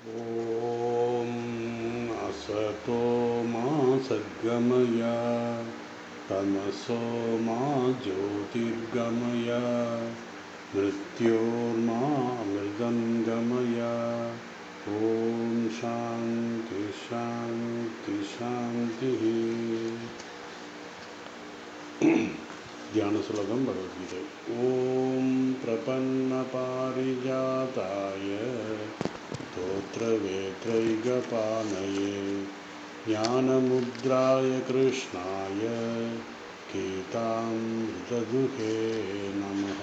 ॐ असतो मा सद्गमय तमसो मा ज्योतिर्गमय मृत्योर्मा अमृतं गमय। ॐ शान्ति शान्ति शान्तिः। ध्यान श्लोकम भगवद्गीता। ॐ प्रपन्नपारिजाताय स्तोत्रवेत्रैकपाणये ज्ञानमुद्राय कृष्णाय गीतामृतदुहे नमः।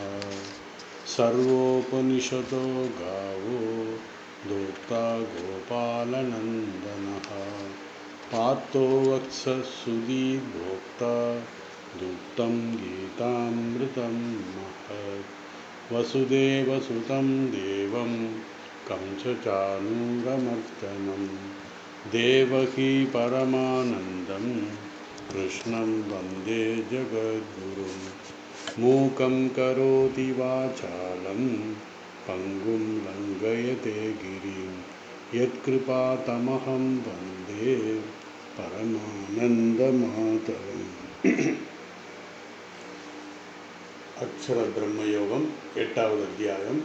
सर्वोपनिषदो गावो दोक्ता गोपालनन्दनः पार्थो वत्सः सुधीर्भोक्ता दुग्धं गीतामृतं महत्। वसुदेवसुतं देवं कंसचानूरमर्दनं देवकी परमानन्दं कृष्णं वन्दे जगद्गुरुं। मूकं करोति वाचालं पङ्गुं लङ्घयते गिरिं यत्कृपातमहं वन्दे परमानन्दमातरम्। அக்ஷர பிரம்மயோகம் 8வது அத்தியாயம்.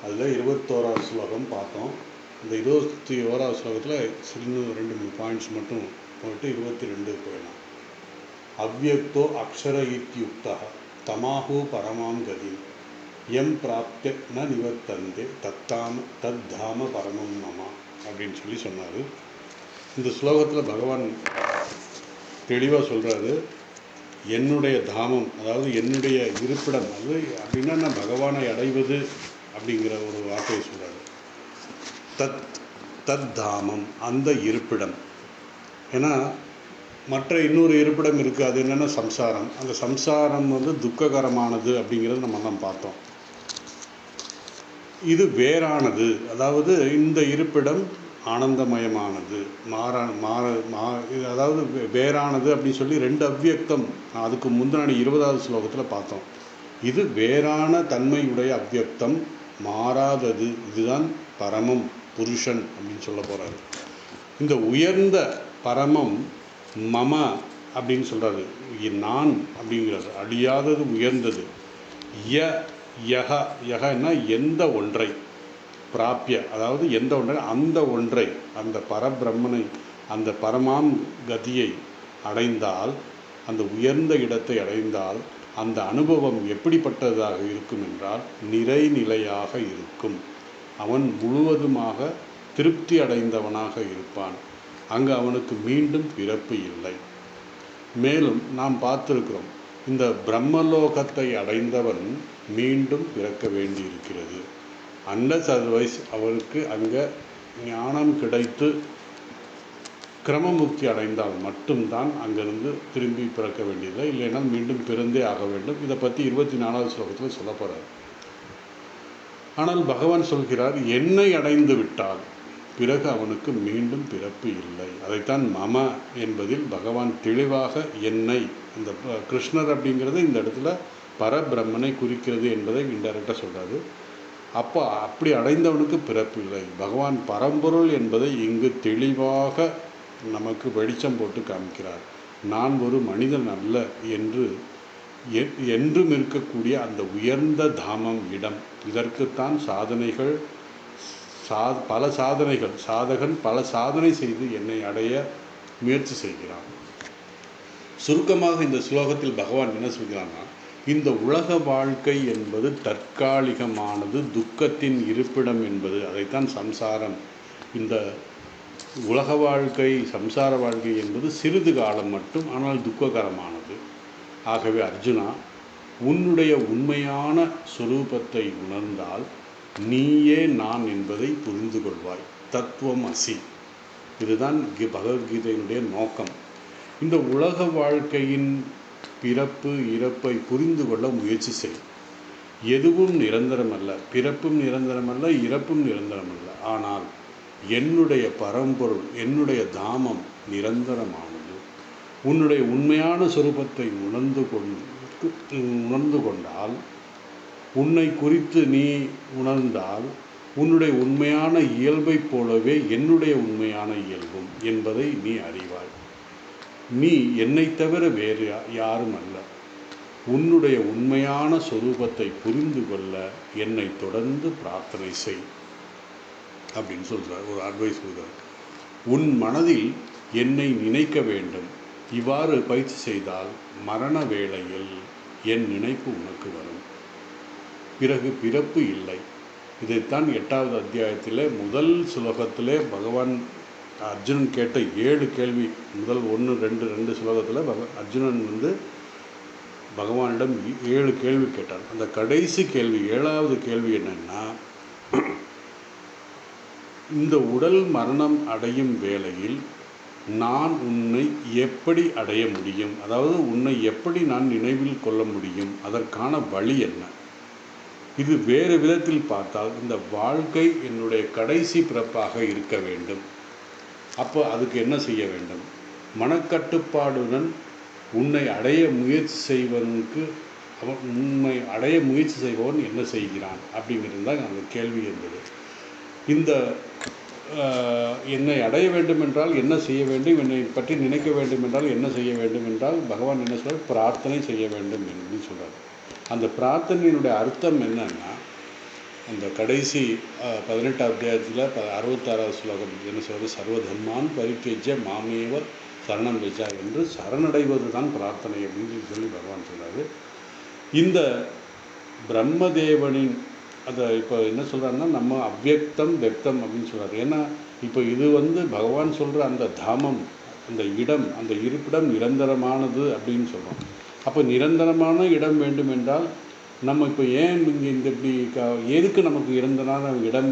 அதில் 21வது ஸ்லோகம் பார்த்தோம். இந்த 21வது ஸ்லோகத்தில் சின்ன 2-3 பாயிண்ட்ஸ் மட்டும் போட்டு 22 போயிடலாம். அவ்யக்தோ அக்ஷர இத்யுக்தா தமாஹு பரமாம் கதி எம் பிராப்திய ந நிவர்த்தந்தே தத்தாம பரமம் மமா அப்படின்னு சொல்லி சொன்னார். இந்த ஸ்லோகத்தில் பகவான் தெளிவாக சொல்கிறாரு, என்னுடைய தாமம், அதாவது என்னுடைய இருப்பிடம், அது அப்படின்னா நான் பகவானை அடைவது அப்படிங்கிற ஒரு வார்த்தையை சொல்கிறாரு. தத் தாமம், அந்த இருப்பிடம். ஏன்னா மற்ற இன்னொரு இருப்பிடம் இருக்குது, அது என்னென்னா சம்சாரம். அந்த சம்சாரம் துக்ககரமானது அப்படிங்கிறது நம்ம பார்த்தோம். இது வேறானது, அதாவது இந்த இருப்பிடம் ஆனந்தமயமானது, அதாவது வேறானது அப்படின்னு சொல்லி 2 அவ்வியக்தம் அதுக்கு முந்தினாடி 20வது ஸ்லோகத்தில் பார்த்தோம். இது வேறான தன்மையுடைய அவ்வியக்தம், மாறாதது. இதுதான் பரமம், புருஷன் அப்படின்னு சொல்ல போகிறாரு. இந்த உயர்ந்த பரமம் மம அப்படின்னு சொல்கிறாரு. நான் அப்படிங்கிறது அழியாதது, உயர்ந்தது. யகன்னா எந்த ஒன்றை, பிராப்பிய அதாவது எந்த ஒன்றை, அந்த ஒன்றை, அந்த பரபிரம்மனை, அந்த பரமாம் கதியை அடைந்தால், அந்த உயர்ந்த இடத்தை அடைந்தால் அந்த அனுபவம் எப்படிப்பட்டதாக இருக்கும் என்றால் நிறைநிலையாக இருக்கும். அவன் முழுவதுமாக திருப்தி அடைந்தவனாக இருப்பான். அங்கு அவனுக்கு மீண்டும் பிறப்பு இல்லை. மேலும் நாம் பார்த்திருக்கிறோம், இந்த பிரம்மலோகத்தை அடைந்தவன் மீண்டும் பிறக்க வேண்டியிருக்கிறது. அன்லஸ் அதர்வைஸ் அவருக்கு அங்கே ஞானம் கிடைத்து கிரமமுக்தி அடைந்தால் மட்டும்தான் அங்கிருந்து திரும்பி பிறக்க வேண்டியதில்லை, இல்லைன்னா மீண்டும் பிறந்தே ஆக வேண்டும். இதை பற்றி 24வது ஸ்லோகத்தில் சொல்ல போகிறார். ஆனால் பகவான் சொல்கிறார், என்னை அடைந்து விட்டால் பிறகு அவனுக்கு மீண்டும் பிறப்பு இல்லை. அதைத்தான் மம என்பதில் பகவான் தெளிவாக என்னை, இந்த கிருஷ்ணர் அப்படிங்கிறது இந்த இடத்துல பரபிரம்மனை குறிக்கிறது என்பதை இன்டைரக்டாக சொல்கிறாரு. அப்போ அப்படி அடைந்தவனுக்கு பிறப்பு இல்லை. பகவான் பரம்பொருள் என்பதை இங்கு தெளிவாக நமக்கு வெளிச்சம் போட்டு காமிக்கிறார். நான் ஒரு மனிதன் அல்ல என்று என்றும் இருக்கக்கூடிய அந்த உயர்ந்த தாமம் இடம். இதற்குத்தான் சாதனைகள், பல சாதனைகள், சாதகன் பல சாதனை செய்து என்னை அடைய முயற்சி செய்கிறான். சுருக்கமாக இந்த ஸ்லோகத்தில் பகவான் என்ன சொல்கிறான்னா, இந்த உலக வாழ்க்கை என்பது தற்காலிகமானது, துக்கத்தின் இருப்பிடம் என்பது, அதைத்தான் சம்சாரம். இந்த உலக வாழ்க்கை, சம்சார வாழ்க்கை என்பது சிறிது காலம் மட்டும், ஆனால் துக்ககரமானது. ஆகவே அர்ஜுனா, உன்னுடைய உண்மையான சொரூபத்தை உணர்ந்தால் நீயே நான் என்பதை புரிந்து கொள்வாய். தத்துவம் அசி. இதுதான் பகவத்கீதையினுடைய நோக்கம். இந்த உலக வாழ்க்கையின் பிறப்பு இறப்பை புரிந்து கொள்ள முயற்சி செய். எதுவும் நிரந்தரமல்ல, பிறப்பும் நிரந்தரமல்ல, இறப்பும் நிரந்தரமல்ல. ஆனால் என்னுடைய பரம்பொருள், என்னுடைய தாமம் நிரந்தரமானது. உன்னுடைய உண்மையான சொரூபத்தை உணர்ந்து கொண்டால், உன்னை குறித்து நீ உணர்ந்தால் உன்னுடைய உண்மையான இயல்பைப் போலவே என்னுடைய உண்மையான இயல்பும் என்பதை நீ அறிவாய். நீ என்னை தவிர வேறு யாரும் அல்ல. உன்னுடைய உண்மையான சொரூபத்தை புரிந்து கொள்ள என்னை தொடர்ந்து பிரார்த்தனை செய் அப்படின்னு சொல்கிறார். ஒரு அட்வைஸ் கொடுக்குறார். உன் மனதில் என்னை நினைக்க வேண்டும். இவ்வாறு பயிற்சி செய்தால் மரண வேளையில் என் நினைப்பு உனக்கு வரும். பிறகு பிறப்பு இல்லை. இதைத்தான் 8வது அத்தியாயத்தில் முதல் ஸ்லோகத்திலே பகவான் அர்ஜுனன் கேட்ட 7 கேள்வி, முதல் 1, 2, 2 ஸ்லோகத்தில் அர்ஜுனன் பகவானிடம் 7 கேள்வி கேட்டான். அந்த கடைசி கேள்வி 7வது கேள்வி என்னன்னா, இந்த உடல் மரணம் அடையும் வேளையில் நான் உன்னை எப்படி அடைய முடியும், அதாவது உன்னை எப்படி நான் நினைவில் கொள்ள முடியும், அதற்கான வழி என்ன? இது வேறு விதத்தில் பார்த்தால் இந்த வாழ்க்கை என்னுடைய கடைசி பிறப்பாக இருக்க வேண்டும். அப்போ அதுக்கு என்ன செய்ய வேண்டும்? மனக்கட்டுப்பாடுடன் உன்னை அடைய முயற்சி செய்வனுக்கு உன்னை அடைய முயற்சி செய்பவன் என்ன செய்கிறான் அப்படிங்கிறது தான் அந்த கேள்வி என்பது. இந்த என்னை அடைய வேண்டும் என்றால் என்ன செய்ய வேண்டும், என்னை பற்றி நினைக்க வேண்டும் என்றால் என்ன செய்ய வேண்டும் என்றால் பகவான் என்ன சொல்றார்? பிரார்த்தனை செய்ய வேண்டும் என்று சொல்கிறார். அந்த பிரார்த்தனையினுடைய அர்த்தம் என்னன்னா, அந்த கடைசி 18வது அத்தியாயத்தில் 66வது ஸ்லோகம் என்ன சொல்வது? சர்வதர்மான் பரித்யஜ்ய மாமேவ சரணம் விஜா என்று சரணடைவது தான் பிரார்த்தனை அப்படின்னு சொல்லி பகவான் சொல்கிறாரு. இந்த பிரம்மதேவனின் அதை இப்போ என்ன சொல்கிறாருன்னா, நம்ம அவ்யக்தம் வெக்தம் அப்படின்னு சொல்கிறார். ஏன்னா இப்போ இது பகவான் சொல்கிற அந்த தாமம், அந்த இடம், அந்த இருப்பிடம் நிரந்தரமானது அப்படின்னு சொல்கிறோம். அப்போ நிரந்தரமான இடம் வேண்டும் என்றால் நம்ம இப்போ ஏன் இங்கே இந்த இப்படி எதுக்கு நமக்கு நிரந்தரமான இடம்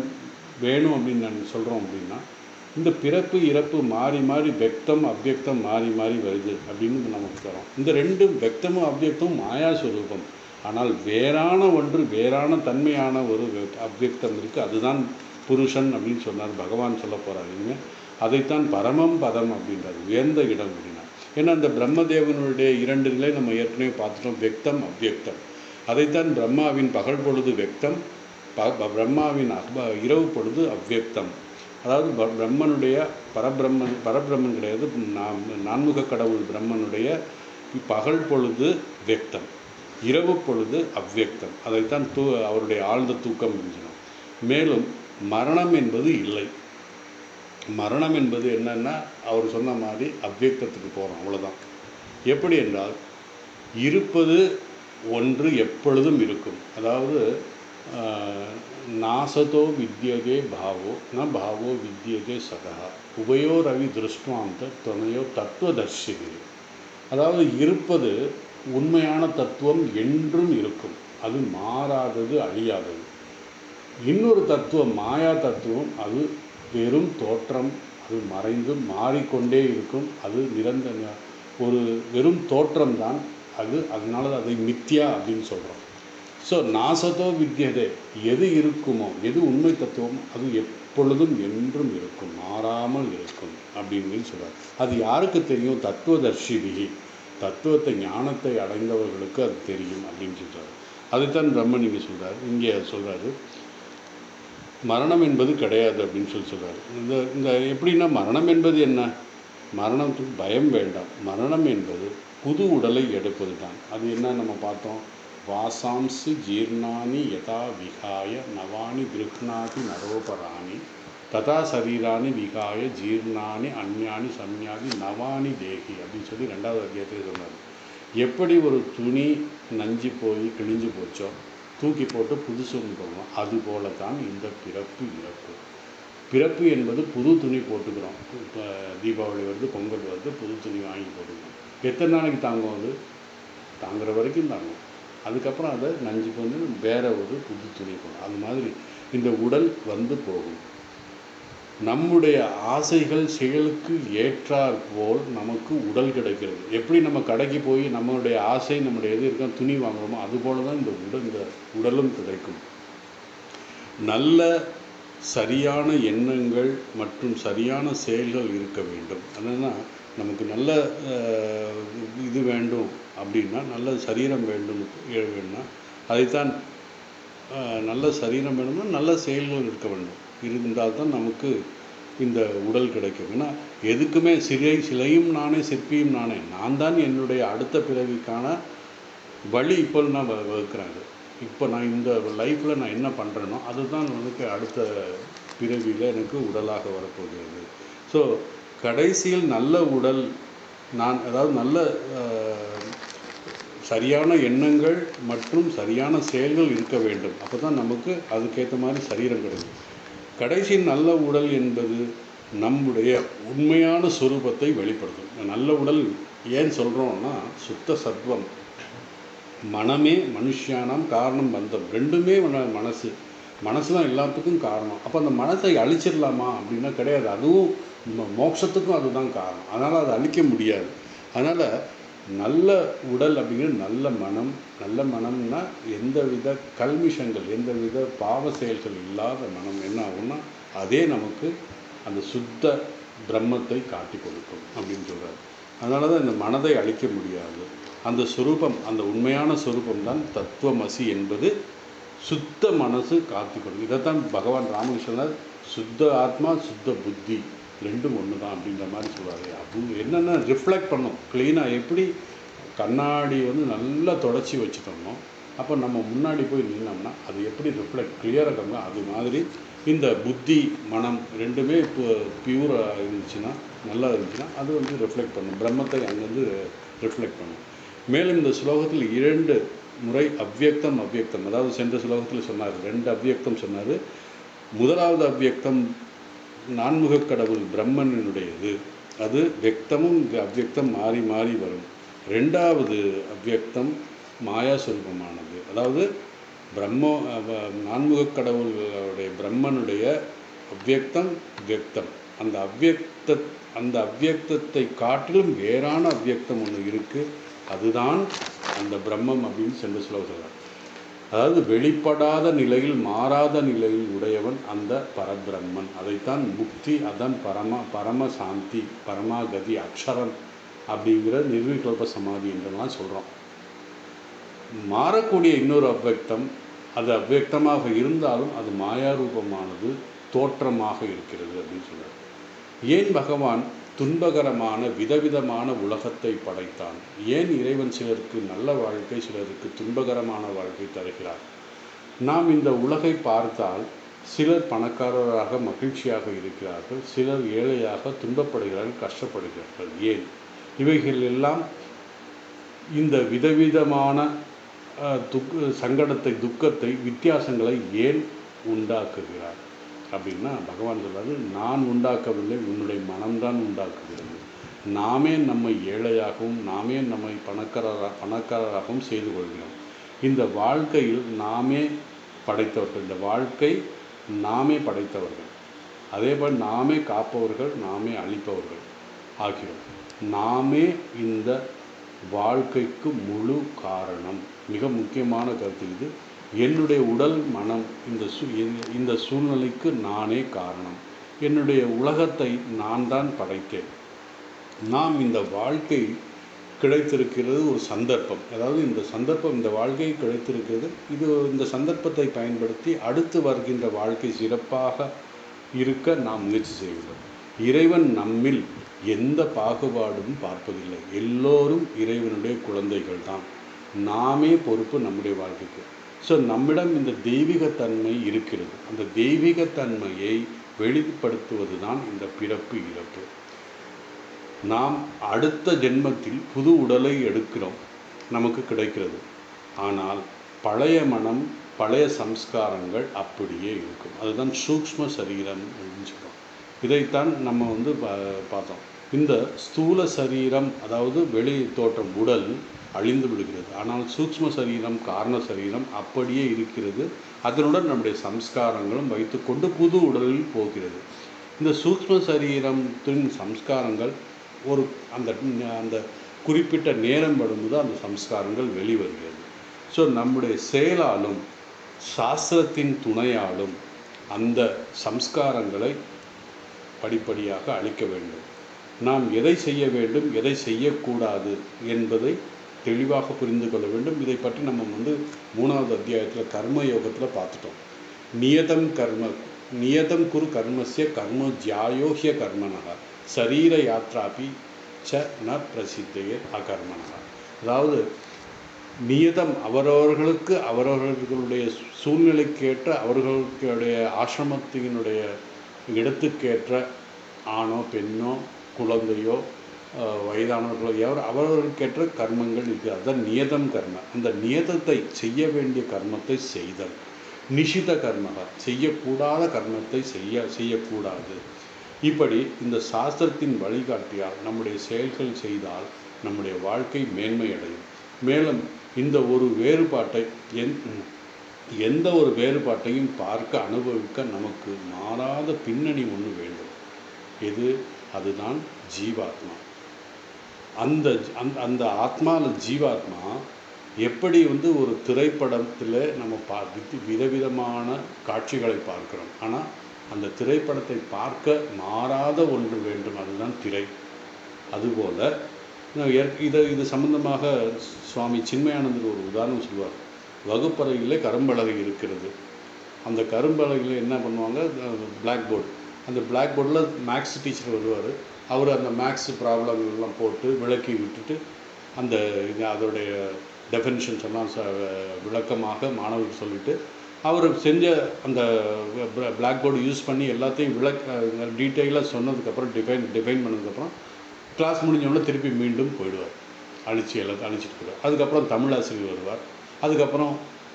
வேணும் அப்படின்னு நான் சொல்கிறோம் அப்படின்னா, இந்த பிறப்பு இறப்பு மாறி மாறி வெக்தம் அவ்யக்தம் மாறி மாறி வருது அப்படின்னு நமக்கு தரோம். இந்த ரெண்டும் வெக்தமும் அவ்யக்தமும் மாயாஸ்வரூபம். ஆனால் வேறான ஒன்று, வேறான தன்மையான ஒரு அவ்யக்தம் இருக்குது. அதுதான் புருஷன் அப்படின்னு சொன்னார் பகவான் சொல்ல போகிறாருங்க. அதைத்தான் பரமம் பதம் அப்படின்றார், உயர்ந்த இடம் அப்படின்னா. ஏன்னா அந்த பிரம்மதேவனுடைய 2 நிலை நம்ம ஏற்கனவே பார்த்துட்டோம், வெக்தம் அவ்யக்தம். அதைத்தான் பிரம்மாவின் பகல் பொழுது வெக்தம், பிரம்மாவின் இரவு பொழுது அவ்யக்தம். அதாவது பிரம்மனுடைய பரபிரம்மன் கிடையாது, நான்முக கடவுள் பிரம்மனுடைய பகல் பொழுது வெக்தம், இரவு பொழுது அவ்யக்தம். அதைத்தான் அவருடைய ஆழ்ந்த தூக்கம் என்கிறோம். மேலும் மரணம் என்பது இல்லை. மரணம் என்பது என்னன்னா, அவர் சொன்ன மாதிரி அவ்யக்தத்துக்கு போகிறோம், அவ்வளோதான். எப்படி என்றால், இருப்பது ஒன்று எப்பொழுதும் இருக்கும். அதாவது நாசதோ வித்யதே பாவோ ந பாவோ வித்யதே சதா உபயோ ரவி திருஷ்டாந்த துணையோ தத்துவதர்ஷினி. அதாவது இருப்பது உண்மையான தத்துவம் என்றும் இருக்கும், அது மாறாதது, அழியாதது. இன்னொரு தத்துவம் மாயா தத்துவம், அது வெறும் தோற்றம், அது மறைந்து மாறிக்கொண்டே இருக்கும், அது நிரந்தர ஒரு வெறும் தோற்றம்தான் அது. அதனால அதை மித்யா அப்படின்னு சொல்கிறோம். ஸோ நாசத்தோ வித்யதே, எது இருக்குமோ, எது உண்மை தத்துவமோ அது எப்பொழுதும் என்றும் இருக்கும், மாறாமல் இருக்கும் அப்படின்னு சொல்கிறார். அது யாருக்கு தெரியும்? தத்துவதர்ஷிபிகி, தத்துவத்தை ஞானத்தை அடைந்தவர்களுக்கு அது தெரியும் அப்படின்னு சொல்கிறார். அதுதான் பிரம்மன் இங்கே சொல்கிறார். இங்கே சொல்கிறாரு மரணம் என்பது கிடையாது அப்படின்னு சொல்கிறார். இந்த எப்படின்னா, மரணம் என்பது என்ன? மரணத்துக்கு பயம் வேண்டாம். மரணம் என்பது புது உடலை எடுப்பது தான். அது என்ன நம்ம பார்த்தோம்? வாசாம்சி ஜீர்ணானி யதா விகாய நவானி கிருஹ்ணாதி நரோபராணி ததா சரீராணி விகாய ஜீர்ணானி அந்யானி சன்யாதி நவானி தேகி அப்படின்னு சொல்லி 2வது அத்தியாயத்தில் சொன்னார். எப்படி ஒரு துணி நஞ்சு போய் கிழிஞ்சு போச்சோ தூக்கி போட்டு புதுசுன்னு போகணும், அதுபோல தான் இந்த பிறப்பு இறப்பு. பிறப்பு என்பது புது துணி போட்டுக்கிறோம். இப்போ தீபாவளி வருது, பொங்கல் வருது, புது துணி வாங்கி போட்டுக்கிறோம். எத்தனை நாளைக்கு தாங்கும்? அது தாங்குற வரைக்கும் தாங்கும். அதுக்கப்புறம் அதை நஞ்சு பண்ணி வேற ஒரு புது துணி போடும். அது மாதிரி இந்த உடல் போகும். நம்முடைய ஆசைகள் செயலுக்கு ஏற்றாற் போல் நமக்கு உடல் கிடைக்கிறது. எப்படி நம்ம கடைக்கு போய் நம்மளுடைய ஆசை, நம்முடைய எது இருக்க துணி வாங்குறோமோ அதுபோல தான் இந்த உடலும் கிடைக்கும். நல்ல சரியான எண்ணங்கள் மற்றும் சரியான செயல்கள் இருக்க வேண்டும். என்னன்னா, நமக்கு நல்ல இது வேண்டும் அப்படின்னா, நல்ல சரீரம் வேண்டும் வேணும்னா அதைத்தான் நல்ல சரீரம் வேணும்னா நல்ல செயல்கள் இருக்க வேண்டும். இருந்தால்தான் நமக்கு இந்த உடல் கிடைக்கும். ஏன்னா எதுக்குமே சிலையும் நானே சிற்பியும் நானே. நான் தான் என்னுடைய அடுத்த பிறவிக்கான வழி இப்போ நான் வகுக்கிறேன். இப்போ நான் இந்த லைஃப்பில் நான் என்ன பண்ணுறேனோ அதுதான் எனக்கு அடுத்த பிறவியில் எனக்கு உடலாக வரப்போகிறது. ஸோ கடைசியில் நல்ல உடல் அதாவது நல்ல சரியான எண்ணங்கள் மற்றும் சரியான செயல்கள் இருக்க வேண்டும். அப்போ தான் நமக்கு அதுக்கேற்ற மாதிரி சரீரம் கிடைக்கும். கடைசி நல்ல உடல் என்பது நம்முடைய உண்மையான சொரூபத்தை வெளிப்படுத்தும். நல்ல உடல் ஏன் சொல்கிறோன்னா, சுத்த சத்வம், மனமே மனுஷியானாம் காரணம் பந்தம், ரெண்டுமே மனசு தான் எல்லாத்துக்கும் காரணம். அப்போ அந்த மனத்தை அழிச்சிடலாமா அப்படின்னா கிடையாது. அதுவும் மோட்சத்துக்கும் அதுதான் காரணம். அதனால் அதை அழிக்க முடியாது. அதனால் நல்ல உடல் அப்படிங்கிறது நல்ல மனம்னா எந்தவித கல்மிஷங்கள், எந்தவித பாவ செயல்கள் இல்லாத மனம் என்ன ஆகும்னா அதே நமக்கு அந்த சுத்த பிரம்மத்தை காட்டி கொடுக்கும் அப்படின்னு சொல்கிறார். அதனால தான் இந்த மனதை அழிக்க முடியாது. அந்த சொரூபம், அந்த உண்மையான சொரூபம் தான் தத்துவமசி என்பது சுத்த மனசு காட்டி கொடுக்கும். இதைத்தான் பகவான் ராமகிருஷ்ணர் சுத்த ஆத்மா சுத்த புத்தி ரெண்டும் ஒன்று தான் அப்படின்ற மாதிரி சொல்லுவார். அது என்னென்ன ரிஃப்ளெக்ட் பண்ணும் க்ளீனாக. எப்படி கண்ணாடி நல்லா தொடச்சி வச்சுட்டோமோ அப்போ நம்ம முன்னாடி போய் நின்னோம்னா அது எப்படி ரிஃப்ளெக்ட் கிளியராக இருக்கணும். அது மாதிரி இந்த புத்தி மனம் ரெண்டுமே இப்போ பியூராக இருந்துச்சுன்னா, நல்லா இருந்துச்சுன்னா அது ரிஃப்ளெக்ட் பண்ணும், பிரம்மத்தை அங்கேருந்து ரிஃப்ளெக்ட் பண்ணும். மேலும் இந்த ஸ்லோகத்தில் 2 முறை அவ்வியக்தம், அதாவது சென்ற ஸ்லோகத்தில் சொன்னார் 2 அவ்வியக்தம் சொன்னார். முதலாவது அவ்வியக்தம் நான்முக கடவுள் பிரம்மனுடையது. அது வியக்தமும் அவ்வியக்தம் மாறி மாறி வரும். 2வது அவ்வியக்தம் மாயா சொரூபமானது. அதாவது நான்முக கடவுளுடைய பிரம்மனுடைய அவ்வியக்தம் வியக்தம். அந்த அவ்வியக்தத்தை காட்டிலும் வேறான அவ்வியக்தம் ஒன்று இருக்குது. அதுதான் அந்த பிரம்மம் அப்படின்னு சென்று சொல்கிறார். அதாவது வெளிப்படாத நிலையில், மாறாத நிலையில் உடையவன் அந்த பரபிரம்மன். அதைத்தான் முக்தி, அதான் பரமசாந்தி, பரமாகதி, அக்ஷரம் அப்படிங்கிற நிர்விகல்ப சமாதி என்றெல்லாம் சொல்கிறோம். மாறக்கூடிய இன்னொரு அவ்வியக்தம், அது அவ்வியக்தமாக இருந்தாலும் அது மாயாரூபமானது, தோற்றமாக இருக்கிறது அப்படின்னு சொல்கிறார். ஏன் பகவான் துன்பகரமான விதவிதமான உலகத்தை படைத்தான்? ஏன் இறைவன் சிலருக்கு நல்ல வாழ்க்கை, சிலருக்கு துன்பகரமான வாழ்க்கை தருகிறார்? நாம் இந்த உலகை பார்த்தால் சிலர் பணக்காரராக மகிழ்ச்சியாக இருக்கிறார்கள், சிலர் ஏழையாக துன்பப்படுகிறார்கள், கஷ்டப்படுகிறார்கள். ஏன்? இவைகள் எல்லாம் இந்த விதவிதமான சங்கடத்தை, துக்கத்தை, வித்தியாசங்களை ஏன் உண்டாக்குகிறார் அப்படின்னா, பகவான் சொல்றாரு, நான் உண்டாக்கவில்லை, உன்னுடைய மனம்தான் உண்டாக்குகிறது. நாமே நம்மை ஏழையாகவும் நாமே நம்மை பணக்காரராகவும் செய்து கொள்கிறோம். இந்த வாழ்க்கையில் நாமே படைத்தவர்கள், இந்த வாழ்க்கை நாமே படைத்தவர்கள். அதேபோல் நாமே காப்பவர்கள், நாமே அழிப்பவர்கள் ஆகிறோம். நாமே இந்த வாழ்க்கைக்கு முழு காரணம். மிக முக்கியமான கருத்து இது. என்னுடைய உடல் மனம் இந்த சூழ்நிலைக்கு நானே காரணம். என்னுடைய உலகத்தை நான் தான் படைத்தேன். நாம் இந்த வாழ்க்கை கிடைத்திருக்கிறது ஒரு சந்தர்ப்பம். அதாவது இந்த வாழ்க்கை கிடைத்திருக்கிறது. இந்த சந்தர்ப்பத்தை பயன்படுத்தி அடுத்து வருகின்ற வாழ்க்கை சிறப்பாக இருக்க நாம் முயற்சி செய்கிறோம். இறைவன் நம்மில் எந்த பாகுபாடும் பார்ப்பதில்லை. எல்லோரும் இறைவனுடைய குழந்தைகள் தான். நாமே பொறுப்பு நம்முடைய வாழ்க்கைக்கு. ஸோ நம்மிடம் இந்த தெய்வீகத்தன்மை இருக்கிறது. அந்த தெய்வீகத்தன்மையை வெளிப்படுத்துவது தான் இந்த பிறப்பு இறப்பு. நாம் அடுத்த ஜென்மத்தில் புது உடலை எடுக்கிறோம், நமக்கு கிடைக்கிறது. ஆனால் பழைய மனம், பழைய சம்ஸ்காரங்கள் அப்படியே இருக்கும். அதுதான் சூக்ஷ்ம சரீரம் அப்படின்னு சொல்கிறோம். இதைத்தான் நம்ம பார்த்தோம். இந்த ஸ்தூல சரீரம், அதாவது வெளி தோற்றம் உடல் அழிந்து விடுகிறது. ஆனால் சூக்ஷ்ம சரீரம், காரண சரீரம் அப்படியே இருக்கிறது. அதனுடன் நம்முடைய சம்ஸ்காரங்களும் வைத்துக்கொண்டு புது உடலில் போகிறது. இந்த சூக்ஷ்ம சரீரத்தின் சம்ஸ்காரங்கள் அந்த குறிப்பிட்ட நேரம் வரும்போது அந்த சம்ஸ்காரங்கள் வெளிவருகிறது. ஸோ நம்முடைய செயலாலும் சாஸ்திரத்தின் துணையாலும் அந்த சம்ஸ்காரங்களை படிப்படியாக அழிக்க வேண்டும். நாம் எதை செய்ய வேண்டும், எதை செய்யக்கூடாது என்பதை தெளிவாக புரிந்து கொள்ள வேண்டும். இதை பற்றி நம்ம 3வது அத்தியாயத்தில் கர்ம யோகத்தில் பார்த்துட்டோம். நியதம் குரு கர்மஸ்ய கர்மோ ஜாயோஹ்ய கர்மனக சரீர யாத்ராபி ச ந பிரசித்தையே அகர்மனக. அதாவது நியதம் அவரவர்களுக்கு அவரவர்களுடைய சூழ்நிலைக்கேற்ற அவர்களுடைய ஆசிரமத்தினுடைய இடத்துக்கேற்ற ஆணோ பெண்ணோ குழந்தையோ வயதானவர்களோ அவரவர்களுக்கேற்ற கர்மங்கள் இருக்குது. அதுதான் நியதம் கர்ம. அந்த நியதத்தை செய்ய வேண்டிய கர்மத்தை செய்தல். நிஷித கர்மக செய்யக்கூடாத கர்மத்தை செய்யக்கூடாது. இப்படி இந்த சாஸ்திரத்தின் வழிகாட்டியால் நம்முடைய செயல்கள் செய்தால் நம்முடைய வாழ்க்கை மேன்மை அடையும். மேலும் இந்த ஒரு வேறுபாட்டை எந்த ஒரு வேறுபாட்டையும் பார்க்க அனுபவிக்க நமக்கு மாறாத பின்னணி ஒன்று வேண்டும். அதுதான் ஜீவாத்மா. அந்த ஆத்மாவில் ஜீவாத்மா எப்படி ஒரு திரைப்படத்தில் நம்ம விதவிதமான காட்சிகளை பார்க்கிறோம். ஆனால் அந்த திரைப்படத்தை பார்க்க மாறாத ஒன்று வேண்டும், அதுதான் திரை. அதுபோல் இது சம்பந்தமாக சுவாமி சின்மயானந்தர் ஒரு உதாரணம் சொல்லுவார். வகுப்பறையிலே கரும்பலகை இருக்கிறது. அந்த கரும்பலகையில் என்ன பண்ணுவாங்க, பிளாக் போர்டு. அந்த பிளாக் போர்டில் மேக்ஸ் டீச்சர் வருவார். அவர் அந்த மேக்ஸ் ப்ராப்ளம்லாம் போட்டு விளக்கி விட்டுட்டு அதோடைய டெஃபினிஷன்ஸ் எல்லாம் விளக்கமாக மாணவர்கள் சொல்லிவிட்டு அவர் செஞ்ச அந்த பிளாக் போர்டு யூஸ் பண்ணி எல்லாத்தையும் டீட்டெயிலாக சொன்னதுக்கப்புறம் டிஃபைன் பண்ணதுக்கப்புறம் கிளாஸ் முடிஞ்சவொடனே திருப்பி மீண்டும் போயிடுவார். எல்லாத்தையும் அழிச்சிட்டு போயிடுவார். அதுக்கப்புறம் தமிழ் ஆசிரியர் வருவார். அதுக்கப்புறம்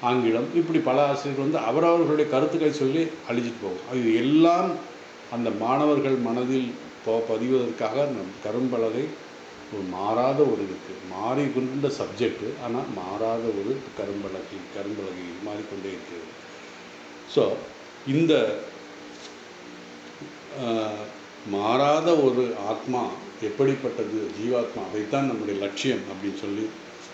ஆங்கிலம். இப்படி பல ஆசிரியர்கள் அவரவர்களுடைய கருத்துக்களை சொல்லி அழிச்சிட்டு போகும். அது எல்லாம் அந்த மாணவர்கள் மனதில் பதிவதற்காக நம் கரும்பலகை ஒரு மாறாத ஒரு இருக்குது. மாறிக்கொண்ட சப்ஜெக்டு, ஆனால் மாறாத ஒரு கரும்பலகை மாறிக்கொண்டே இருக்கிறது. ஸோ இந்த மாறாத ஒரு ஆத்மா எப்படிப்பட்டது, ஜீவாத்மா, அதைத்தான் நம்முடைய லட்சியம் அப்படின்னு சொல்லி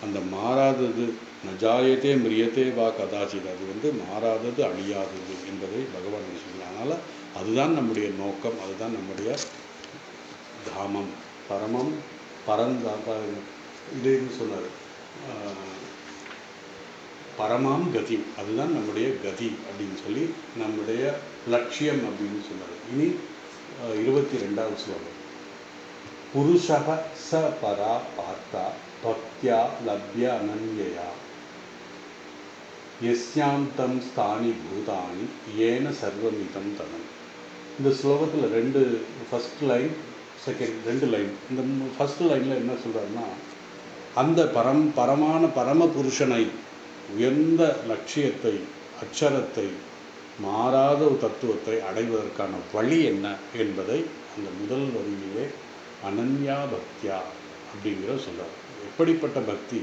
அந்த மாறாதது நஜாயத்தே மிரியத்தே வா கதாச்சித், அது மாறாதது அழியாதது என்பதை பகவான் சொல்கிறார். அதனால் அதுதான் நம்முடைய நோக்கம், அதுதான் நம்முடைய தாமம், பரமம் இதுன்னு சொன்னார். பரமாம் கதி, அதுதான் நம்முடைய கதி அப்படின்னு சொல்லி நம்முடைய லட்சியம் அப்படின்னு சொன்னார். இனி 22வது ஸ்லோகம். புருஷக ச பரா பார்த்தா பக்தியா லப்ய அனன்யயா யஸ்யாம் தம் ஸ்தானி பூதானி ஏன சர்வமிதம் தனம். இந்த ஸ்லோகத்தில் ஃபஸ்ட் லைன், ரெண்டு லைன். இந்த ஃபஸ்ட் லைனில் என்ன சொல்கிறாருன்னா, அந்த பரம புருஷனை, உயர்ந்த லட்சியத்தை, அட்சரத்தை, மாறாத ஒரு தத்துவத்தை அடைவதற்கான வழி என்ன என்பதை அந்த முதல் வரியிலே அனன்யா பக்தியா அப்படிங்கிற சொல்கிறார். எப்படிப்பட்ட பக்தி,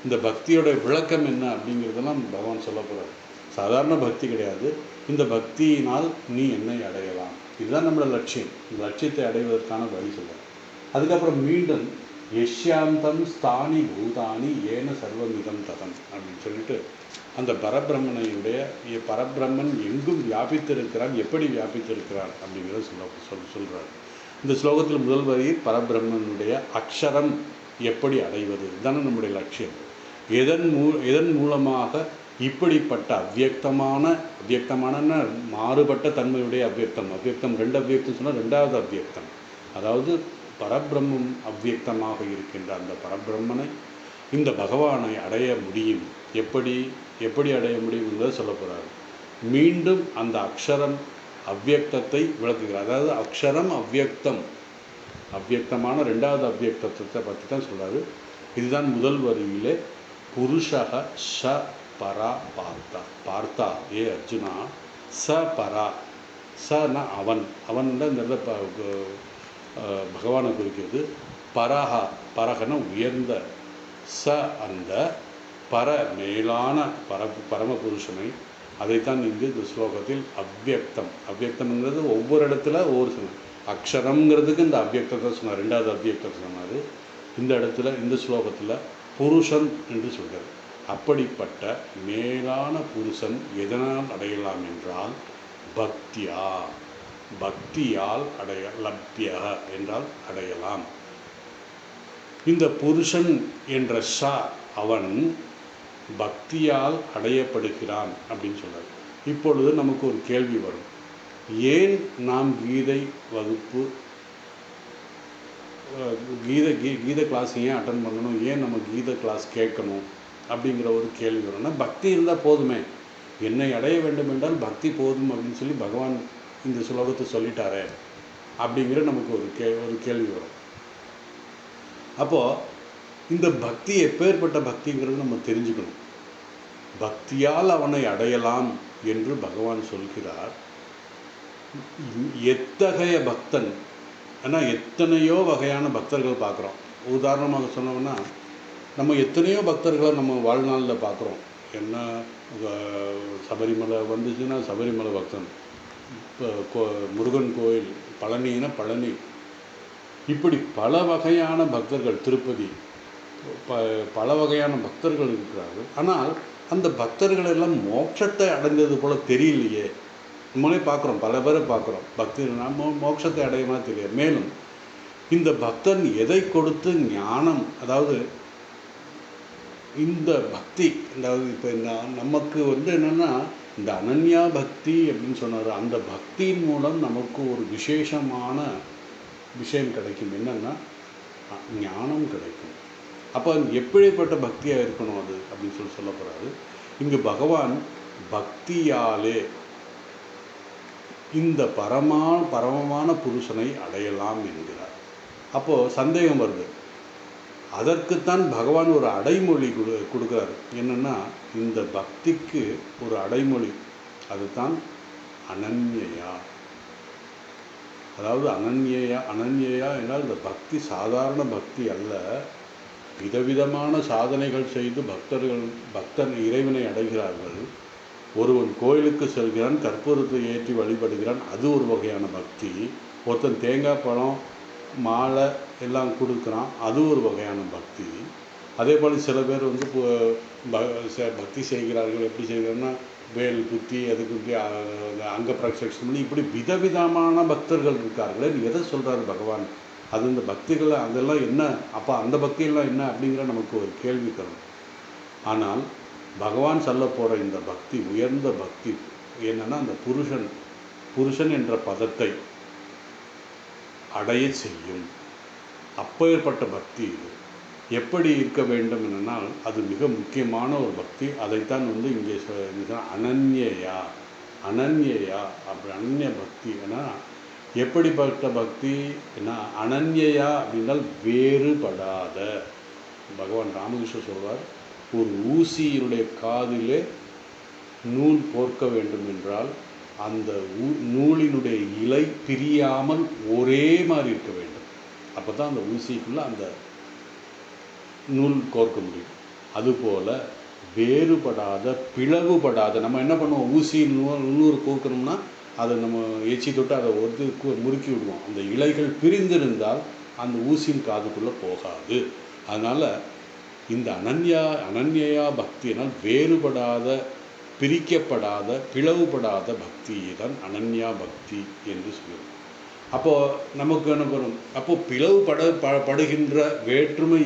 இந்த பக்தியோட விளக்கம் என்ன அப்படிங்கிறதெல்லாம் பகவான் சொல்ல போகிறார். சாதாரண பக்தி கிடையாது. இந்த பக்தியினால் நீ என்னை அடையலாம், இதுதான் நம்மளோட லட்சியம். இந்த லட்சியத்தை அடைவதற்கான வழி சொல்கிறார். அதுக்கப்புறம் மீண்டும் யஷ்யாந்தம் ஸ்தானி பூதானி ஏன சர்வமிதம் ததம் அப்படின்னு சொல்லிட்டு அந்த பரபிரம்மன் எங்கும் வியாபித்திருக்கிறான், எப்படி வியாபித்திருக்கிறான் அப்படிங்கிறத சொல்கிறார். இந்த ஸ்லோகத்தில் முதல் வரியில் பரபிரம்மனுடைய அக்ஷரம் எப்படி அடைவது, இதுதானே நம்முடைய லட்சியம். எதன் மூலமாக இப்படிப்பட்ட அவ்வியக்தமான மாறுபட்ட தன்மையுடைய அவ்வியக்தம் 2 அவ்வியக்தம் சொன்னால் 2வது அவ்வியக்தம், அதாவது பரபிரம்மம் அவ்வியக்தமாக இருக்கின்ற அந்த பரபிரம்மனை, இந்த பகவானை அடைய முடியும். எப்படி அடைய முடியும் என்பதை சொல்ல போகிறார். மீண்டும் அந்த அக்ஷரம் அவ்வியக்தத்தை விளக்குகிறார். அதாவது அக்ஷரம் அவ்வியக்தமான 2வது அவ்வியக்தத்தை பற்றி தான் சொல்கிறாரு. இதுதான் முதல் வரியிலே புருஷக ஷ பரா பார்த்தா ஏ அர்ஜுனா ச பரா, சனா அவன் இந்த பகவானை குறிக்கிறது. பரகன உயர்ந்த, ச அந்த பர மேலான பரமபுருஷனை, அதைத்தான் இங்கு இந்த ஸ்லோகத்தில் அவ்வியக்தம்ங்கிறது ஒவ்வொரு இடத்துல ஒவ்வொரு சொன்னார். அக்ஷரம்ங்கிறதுக்கு இந்த அவ்வியக்தத்தை சொன்னார், 2வது அவ்வியக்தத்தை சொன்னார். இந்த இடத்துல இந்த ஸ்லோகத்தில் புருஷன் என்று சொல்கிறார். அப்படிப்பட்ட மேலான புருஷன் எதனால் அடையலாம் என்றால் பக்தியால் லப்ய என்றால் அடையலாம். இந்த புருஷன் என்ற ஷா அவன் பக்தியால் அடையப்படுகிறான் அப்படின்னு சொல்கிறார். இப்பொழுது நமக்கு ஒரு கேள்வி வரும். ஏன் நாம் கீதை வகுப்பு கீதை கிளாஸ் ஏன் அட்டன் பண்ணணும், ஏன் நம்ம கீதை கிளாஸ் கேட்கணும் அப்படிங்கிற ஒரு கேள்வி வரும்னா, பக்தி இருந்தால் போதுமே, என்னை அடைய வேண்டும் என்றால் பக்தி போதும் அப்படின்னு சொல்லி பகவான் இந்த ஸ்லோகத்தை சொல்லிட்டாரே அப்படிங்கிற நமக்கு ஒரு கேள்வி வரும். அப்போது இந்த பக்தி எப்பேற்பட்ட பக்திங்கிறது நம்ம தெரிஞ்சுக்கணும். பக்தியால் அவனை அடையலாம் என்று பகவான் சொல்கிறார். எத்தகைய பக்தன், ஆனால் எத்தனையோ வகையான பக்தர்கள் பார்க்குறோம். உதாரணமாக சொன்னோம்னா, நம்ம எத்தனையோ பக்தர்களை நம்ம வாழ்நாளில் பார்க்குறோம். என்ன, சபரிமலை வந்துச்சுன்னா சபரிமலை பக்தன், இப்போ முருகன் கோயில், பழனின்னா பழனி, இப்படி பல வகையான பக்தர்கள், திருப்பதி, பல வகையான பக்தர்கள் இருக்கிறார்கள். ஆனால் அந்த பக்தர்கள் எல்லாம் மோட்சத்தை அடைந்தது போல தெரியலையே. நம்மளே பார்க்குறோம், பல பேரை பார்க்குறோம், பக்தி நம்ம மோட்சத்தை அடையமா தெரியாது. மேலும் இந்த பக்தன் எதை கொடுத்து ஞானம், அதாவது இந்த பக்தி, அதாவது இப்போ நமக்கு என்னென்னா இந்த அனன்யா பக்தி அப்படின்னு சொன்னார். அந்த பக்தியின் மூலம் நமக்கு ஒரு விசேஷமான விஷயம் கிடைக்கும். என்னென்னா ஞானம் கிடைக்கும். அப்போ எப்படிப்பட்ட பக்தியாக இருக்கணும் அது அப்படின்னு சொல்ல போகிறாரு. இங்கு பகவான் பக்தியாலே இந்த பரமமான புருஷனை அடையலாம் என்கிறார். அப்போது சந்தேகம் வருது. அதற்குத்தான் பகவான் ஒரு அடைமொழி கொடுக்குறார். என்னென்னா, இந்த பக்திக்கு ஒரு அடைமொழி, அதுதான் அனன்யா. அதாவது அனன்யா என்றால் இந்த பக்தி சாதாரண பக்தி அல்ல. விதவிதமான சாதனைகள் செய்து பக்தன் இறைவனை அடைகிறார்கள். ஒருவன் கோயிலுக்கு செல்கிறான், கற்பூரத்தை ஏற்றி வழிபடுகிறான், அது ஒரு வகையான பக்தி. ஒருத்தன் தேங்காய் பழம் மாலை எல்லாம் கொடுக்குறான், அது ஒரு வகையான பக்தி. அதே போல் சில பேர் பக்தி செய்கிறார்கள். எப்படி செய்கிறாங்கன்னா, வேல் குத்தி, அது குத்தி, அங்க பிரசக்ஷன் பண்ணி, இப்படி விதவிதமான பக்தர்கள் இருக்கார்களே. எதை சொல்கிறார் பகவான்? அது இந்த பக்திகள் அதெல்லாம் என்ன, அப்போ அந்த பக்தியெல்லாம் என்ன அப்படிங்கிற நமக்கு ஒரு கேள்வி தரும். ஆனால் பகவான் சொல்ல போகிற இந்த பக்தி உயர்ந்த பக்தி என்னன்னா, அந்த புருஷன் என்ற பதத்தை அடைய செய்யும். அப்பேற்பட்ட பக்தி இது. எப்படி இருக்க வேண்டும் என்றால், அது மிக முக்கியமான ஒரு பக்தி. அதைத்தான் இங்கே அனன்யா அப்படி அனன்ய பக்தி. ஏன்னா எப்படிப்பட்ட பக்தி என்ன, அனன்யா அப்படின்னால் வேறுபடாத. பகவான் ராமகிருஷ்ணர் சொல்வார், ஒரு ஊசியினுடைய காதிலே நூல் கோர்க்க வேண்டும் என்றால் அந்த நூலினுடைய இலை பிரியாமல் ஒரே மாதிரி இருக்க வேண்டும். அப்போ தான் அந்த ஊசிக்குள்ளே அந்த நூல் கோர்க்க முடியும். அதுபோல் வேறுபடாத, பிளவுபடாத. நம்ம என்ன பண்ணுவோம், ஊசி நூறு கோர்க்கணும்னா அதை நம்ம எச்சி தொட்டு அதை முறுக்கி விடுவோம். அந்த இலைகள் பிரிந்திருந்தால் அந்த ஊசியின் காதுக்குள்ளே போகாது. அதனால் இந்த அனன்யா பக்தியினால் வேறுபடாத, பிரிக்கப்படாத, பிளவுபடாத பக்தி தான் அனன்யா பக்தி என்று சொல்லுவோம். அப்போது நமக்கு என்ன வரும், அப்போது பிளவுபடுகின்ற வேற்றுமை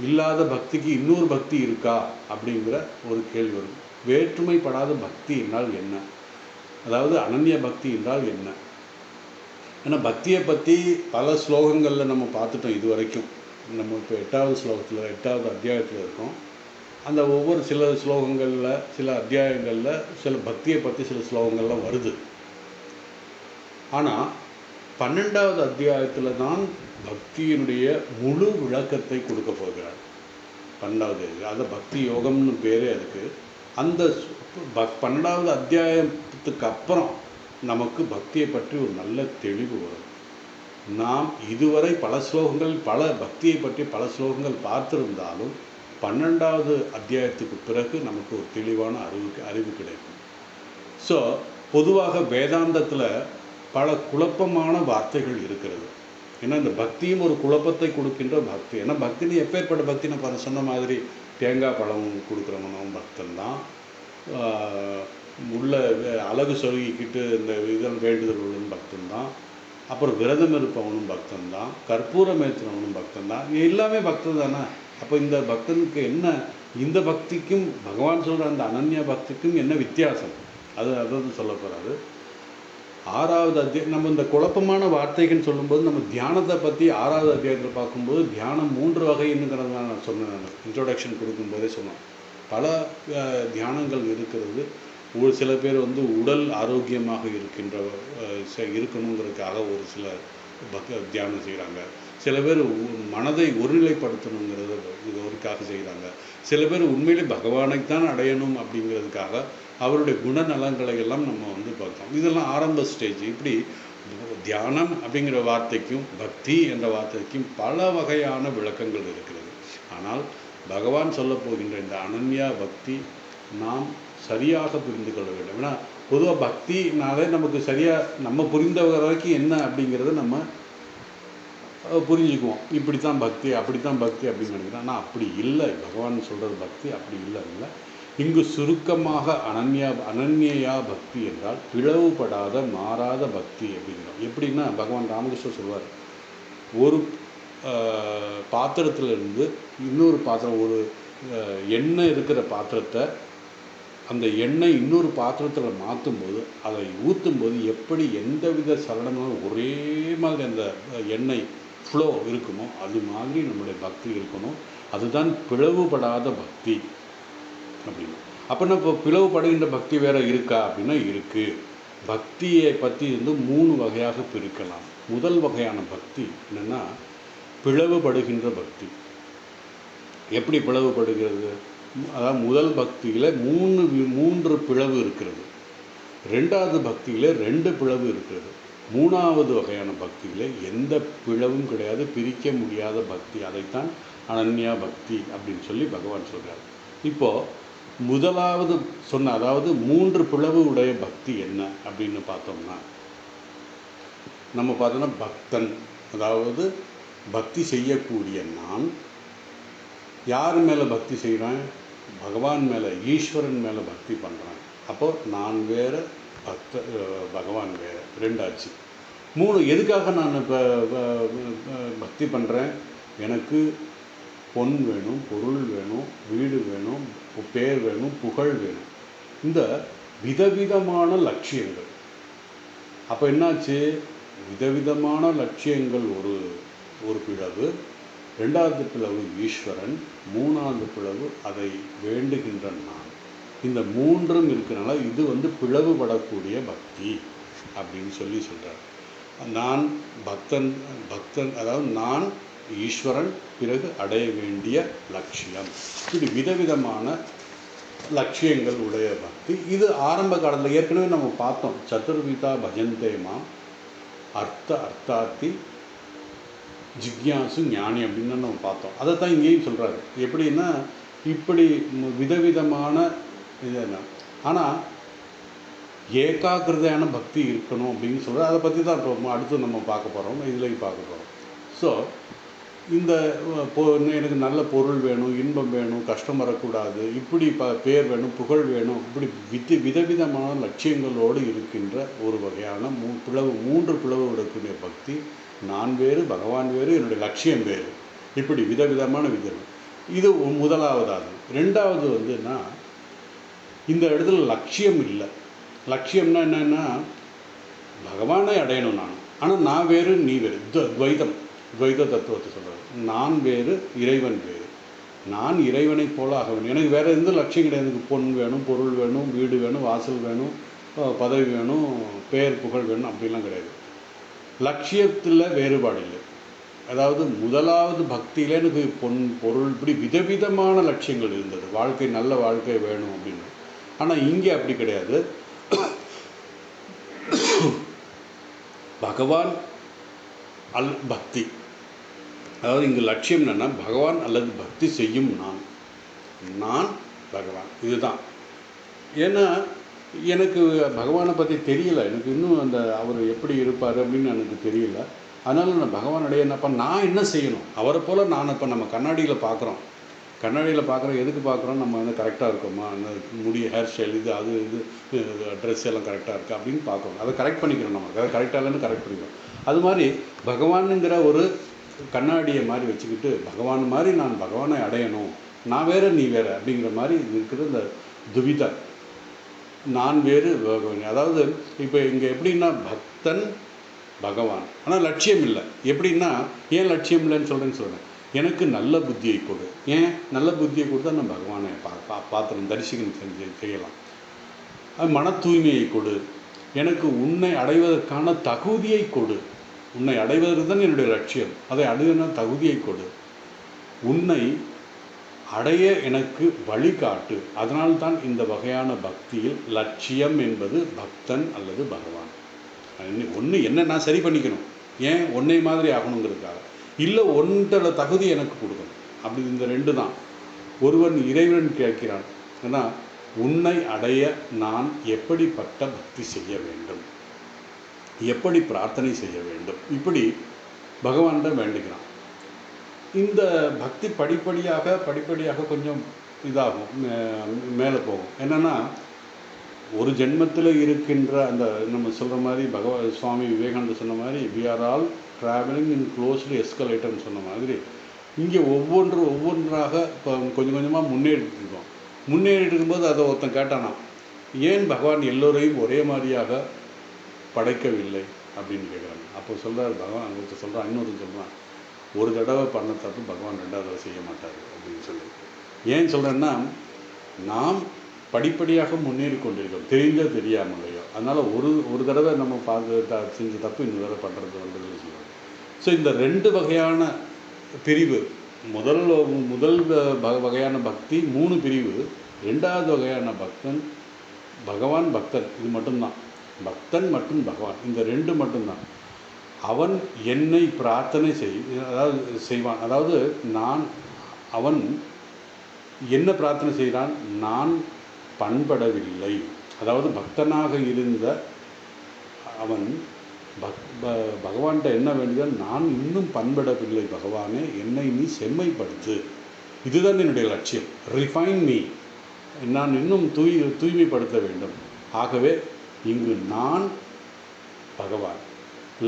இல்லாத பக்திக்கு இன்னொரு பக்தி இருக்கா அப்படிங்கிற ஒரு கேள்வி வரும். வேற்றுமைப்படாத பக்தி என்றால் என்ன, அதாவது அனன்ய பக்தி என்றால் என்ன? ஏன்னா பக்தியை பற்றி பல ஸ்லோகங்களில் நம்ம பார்த்துட்டோம் இது வரைக்கும். நம்ம இப்போ 8வது ஸ்லோகத்தில் 8வது அத்தியாயத்தில் இருக்கோம். அந்த ஒவ்வொரு சில ஸ்லோகங்களில், சில அத்தியாயங்களில் சில பக்தியை பற்றி சில ஸ்லோகங்கள்லாம் வருது. ஆனால் 12வது அத்தியாயத்தில் தான் பக்தியினுடைய முழு விளக்கத்தை கொடுக்க போகிறார். 12வது அது பக்தி யோகம்னு பேரே அதுக்கு. அந்த 12வது அத்தியாயத்துக்கு அப்புறம் நமக்கு பக்தியை பற்றி ஒரு நல்ல தெளிவு வரும். நாம் இதுவரை பல பக்தியை பற்றி பல ஸ்லோகங்கள் பார்த்திருந்தாலும் 12வது அத்தியாயத்துக்கு பிறகு நமக்கு ஒரு தெளிவான அறிவு கிடைக்கும். ஸோ பொதுவாக வேதாந்தத்தில் பல குழப்பமான வார்த்தைகள் இருக்கிறது. ஏன்னா இந்த பக்தியும் ஒரு குழப்பத்தை கொடுக்கின்ற பக்தி. ஏன்னா பக்தின்னு எப்பேற்பட்ட பக்தி, நான் சொன்ன மாதிரி தேங்காய் பழம் கொடுக்குறவனும் பக்தன் தான், உள்ள அழகு சொருகிக்கிட்டு இந்த இதன் வேண்டுதல் பக்தன் தான், அப்புறம் விரதம் இருப்பவனும் பக்தன் தான், கற்பூரம் ஏற்றுறவனும் பக்தன் தான், எல்லாமே பக்தன் தானே. அப்போ இந்த பக்தனுக்கு என்ன, இந்த பக்திக்கும் பகவான் சொல்கிற அந்த அனன்யா பக்திக்கும் என்ன வித்தியாசம், அதாவது சொல்ல போகிறாரு. 6வது அத்தியாயம். நம்ம இந்த குழப்பமான வார்த்தைகள்னு சொல்லும்போது நம்ம தியானத்தை பற்றி 6வது அத்தியாயத்தில் பார்க்கும்போது தியானம் 3 வகைங்கிறத நான் சொன்னேன். நான் இன்ட்ரோடக்ஷன் கொடுக்கும்போதே சொன்னேன். பல தியானங்கள் இருக்கிறது. ஒரு சில பேர் உடல் ஆரோக்கியமாக இருக்கணுங்கிறதுக்காக ஒரு சில தியானம் செய்கிறாங்க. சில பேர் மனதை ஒருநிலைப்படுத்தணுங்கிறது ஒருக்காக செய்கிறாங்க. சில பேர் உண்மையிலே பகவானைத்தான் அடையணும் அப்படிங்கிறதுக்காக அவருடைய குணநலங்களை எல்லாம் நம்ம பார்த்தோம். இதெல்லாம் ஆரம்ப ஸ்டேஜ். இப்படி தியானம் அப்படிங்கிற வார்த்தைக்கும் பக்தி என்ற வார்த்தைக்கும் பல வகையான விளக்கங்கள் இருக்கிறது. ஆனால் பகவான் சொல்ல போகின்ற இந்த அனன்யா பக்தி நாம் சரியாக புரிந்து கொள்ள வேண்டும். ஏன்னா பொதுவாக பக்தினாலே நமக்கு சரியாக நம்ம புரிந்த வரைக்கும் என்ன அப்படிங்கிறத நம்ம புரிஞ்சுக்குவோம். இப்படித்தான் பக்தி, அப்படித்தான் பக்தி அப்படின்னு நினைக்கிறேன். ஆனால் அப்படி இல்லை. பகவான் சொல்கிறது பக்தி அப்படி இல்லை. இங்கு சுருக்கமாக அனன்யா பக்தி என்றால் பிளவுபடாத மாறாத பக்தி அப்படிங்கிறோம். எப்படின்னா பகவான் ராமகிருஷ்ணர் சொல்வார், ஒரு பாத்திரத்திலிருந்து இன்னொரு பாத்திரம், ஒரு எண்ணெய் இருக்கிற பாத்திரத்தை அந்த எண்ணெய் இன்னொரு பாத்திரத்தில் மாற்றும்போது, அதை ஊற்றும்போது எப்படி எந்தவித சலனமும் ஒரே மாதிரி அந்த எண்ணெய் ஃப்ளோ இருக்குமோ அது மாதிரி நம்முடைய பக்தி இருக்கணும். அதுதான் பிளவுபடாத பக்தி அப்படின்னு. அப்படின்னா இப்போ பிளவுபடுகின்ற பக்தி வேறு இருக்கா அப்படின்னா இருக்குது. பக்தியை பற்றி 3 வகையாக பிரிக்கலாம். முதல் வகையான பக்தி என்னென்னா பிளவுபடுகின்ற பக்தி. எப்படி பிளவுபடுகிறது? அதாவது முதல் பக்தியில் 3 பிளவு இருக்கிறது. 2வது பக்தியில் 2 பிளவு இருக்கிறது. 3வது வகையான பக்தியில் எந்த பிளவும் கிடையாது, பிரிக்க முடியாத பக்தி. அதைத்தான் அனன்யா பக்தி அப்படின்னு சொல்லி பகவான் சொல்கிறார். இப்போது முதலாவது சொன்ன, அதாவது 3 பிளவு உடைய பக்தி என்ன அப்படின்னு பார்த்தோம்னா, நம்ம பார்த்தோன்னா பக்தன், அதாவது பக்தி செய்யக்கூடிய நான் யார் மேலே பக்தி செய்கிறேன்? பகவான் மேலே, ஈஸ்வரன் மேலே பக்தி பண்ணுறேன். அப்போது நான் வேறு, பகவான் வேறு, 2 ஆச்சு. 3 எதுக்காக நான் இப்போ பக்தி பண்ணுறேன்? எனக்கு பொன் வேணும், பொருள் வேணும், வீடு வேணும், பேர் வேணும், புகழ் வேணும். இந்த விதவிதமான லட்சியங்கள். அப்போ என்னாச்சு? விதவிதமான லட்சியங்கள் ஒரு பிளவு. 2வது பிளவு ஈஸ்வரன். 3வது பிளவு அதை வேண்டுகின்ற நான். இந்த 3ம் இருக்கிறனால இது பிளவுபடக்கூடிய பக்தி அப்படின்னு சொல்கிறார். நான் பக்தன், அதாவது நான் ஈஸ்வரன், பிறகு அடைய வேண்டிய லட்சியம். இப்படி விதவிதமான லட்சியங்கள் உடைய பக்தி. இது ஆரம்ப காலத்தில் ஏற்கனவே நம்ம பார்த்தோம். சதுர்விதா பஜந்தேமா அர்த்தார்த்தி ஜிக்யாசு ஞானி அப்படின்னு நம்ம பார்த்தோம். அதை தான் இங்கேயும் சொல்கிறாரு. எப்படின்னா இப்படி விதவிதமான இது. ஆனால் ஏகாகிரதையான பக்தி இருக்கணும் அப்படின்னு சொல்கிறார். அதை பற்றி தான் இப்போ அடுத்து நம்ம பார்க்க போகிறோம், இதுலேயும் பார்க்க போகிறோம். ஸோ இந்த எனக்கு நல்ல பொருள் வேணும், இன்பம் வேணும், கஷ்டம் வரக்கூடாது, இப்படி பேர் வேணும், புகழ் வேணும், இப்படி விதவிதமான லட்சியங்களோடு இருக்கின்ற ஒரு வகையான 3 பிளவு விடக்கூடிய பக்தி. நான் வேறு, பகவான் வேறு, என்னுடைய லட்சியம் வேறு. இப்படி விதவிதமான இது முதலாவதாகும். 2வது இந்த இடத்துல லட்சியம் இல்லை. லட்சியம்னா என்னென்னா பகவானை அடையணும் நான், ஆனால் நான் வேறு நீ வேறு. துவைத தத்துவத்தை சொல்கிறார். நான் வேறு, இறைவன் வேறு. நான் இறைவனை போல ஆக வேண்டும். எனக்கு வேறு எந்த லட்சியம் கிடையாது. எனக்கு பொன் வேணும், பொருள் வேணும், வீடு வேணும், வாசல் வேணும், பதவி வேணும், பேர் புகழ் வேணும், அப்படிலாம் கிடையாது. லட்சியத்தில் வேறுபாடு இல்லை. அதாவது முதலாவது பக்தியில் எனக்கு பொன் பொருள் இப்படி விதவிதமான லட்சியங்கள் இருந்தது. வாழ்க்கை, நல்ல வாழ்க்கை வேணும் அப்படின்னு. ஆனால் இங்கே அப்படி கிடையாது. பகவான் பக்தி. அதாவது இங்கே லட்சியம் என்னென்னா பகவான் அல்லது பக்தி செய்யும் நான் பகவான். இதுதான். ஏன்னா எனக்கு பகவானை பற்றி தெரியல. எனக்கு இன்னும் அவர் எப்படி இருப்பார் அப்படின்னு எனக்கு தெரியல. அதனால் நான் பகவான் அடைய என்னப்பா நான் என்ன செய்யணும்? அவரை போல் நான் இப்போ நம்ம கண்ணாடியில் பார்க்குறோம். கண்ணாடியில் பார்க்குறோம், எதுக்கு பார்க்குறோம்? நம்ம வந்து கரெக்டாக இருக்கோமா, அந்த முடி, ஹேர் ஸ்டைல், இது ட்ரெஸ் எல்லாம் கரெக்டாக இருக்கா அப்படின்னு பார்க்குறோம். அதை கரெக்ட் பண்ணிக்கிறோம். நமக்கு அதை கரெக்டாக இல்லைன்னு கரெக்ட் பண்ணிக்கிறோம். அது மாதிரி பகவானுங்கிற ஒரு கண்ணாடியை மாதிரி வச்சுக்கிட்டு, பகவான் மாதிரி நான் பகவானை அடையணும், நான் வேறு நீ வேறு அப்படிங்கிற மாதிரி இருக்கிற இந்த துவிதா, நான் வேறு பகவான். அதாவது இப்போ இங்கே எப்படின்னா பக்தன் பகவான், ஆனால் லட்சியம் இல்லை. எப்படின்னா, ஏன் லட்சியம் இல்லைன்னு சொல்கிறேன். எனக்கு நல்ல புத்தியை கொடு. ஏன் நல்ல புத்தியை கொடுத்தா நான் பகவானை பார்த்துடும் தரிசிக்கணும் செய்யலாம். மன தூய்மையை கொடு. எனக்கு உன்னை அடைவதற்கான தகுதியை கொடு. உன்னை அடைவதற்கு தான் என்னுடைய லட்சியம். அதை அடைவன தகுதியை கொடு. உன்னை அடைய எனக்கு வழிகாட்டு. அதனால்தான் இந்த வகையான பக்தியில் லட்சியம் என்பது பக்தன் அல்லது பகவான். ஒன்று என்ன நான் சரி பண்ணிக்கணும், ஏன் ஒன்றை மாதிரி ஆகணுங்கிறதுக்காக இல்லை, ஒன்றோட தகுதி எனக்கு கொடுக்கணும். அப்படி இந்த ரெண்டு தான். ஒருவன் இறைவன் கேட்கிறான், ஏன்னா உன்னை அடைய நான் எப்படிப்பட்ட பக்தி செய்ய வேண்டும், எப்படி பிரார்த்தனை செய்ய வேண்டும், இப்படி பகவான்கிட்ட வேண்டிக்கிறான். இந்த பக்தி படிப்படியாக கொஞ்சம் இதாகும், மேலே போகும். என்னென்னா, ஒரு ஜென்மத்தில் இருக்கின்ற அந்த நம்ம சொல்கிற மாதிரி சுவாமி விவேகானந்தர் சொன்ன மாதிரி we are all travelling in closely எஸ்கலேட்டர்னு சொன்ன மாதிரி, இங்கே ஒவ்வொன்றாக இப்போ கொஞ்சம் கொஞ்சமாக முன்னேறிட்டு இருக்கோம். முன்னேறிட்டு இருக்கும்போது அதை ஒருத்தன் கேட்டானா, ஏன் பகவான் எல்லோரையும் ஒரே மாதிரியாக படைக்கவில்லை அப்படின்னு கேட்குறாங்க. அப்போ சொல்கிறார் பகவான், ஒருத்தர் சொல்கிறான், இன்னொருத்தர் சொல்கிறான், ஒரு தடவை பண்ண தப்பு பகவான் ரெண்டாவது தடவை செய்ய மாட்டார் அப்படின்னு சொல்லி. ஏன் சொல்கிறேன்னா, நாம் படிப்படியாக முன்னேறி கொண்டிருக்கோம், தெரிஞ்சோ தெரியாமலையோ. அதனால் ஒரு தடவை நம்ம செஞ்ச தப்பு இன்னொரு தடவை பண்ணுறது வந்து சொல்லுவோம். ஸோ இந்த ரெண்டு வகையான பிரிவு, முதல் வகையான பக்தி 3 பிரிவு, ரெண்டாவது வகையான பகவான் பக்தன், இது மட்டும்தான். பக்தன் மற்றும் பகவான், இந்த ரெண்டு மட்டும்தான். அவன் என்னை பிரார்த்தனை செய்வான். அதாவது அவன் என்ன பிரார்த்தனை செய்கிறான், நான் பண்படவில்லை. அதாவது பக்தனாக இருந்த அவன் பகவான்கிட்ட என்ன வேண்டியது, நான் இன்னும் பண்படவில்லை பகவானே, என்னை நீ செம்மைப்படுத்து, இதுதான் என்னுடைய லட்சியம், ரிஃபைன் மீ, நான் இன்னும் தூய்மைப்படுத்த வேண்டும். ஆகவே இங்கு நான் பகவான்,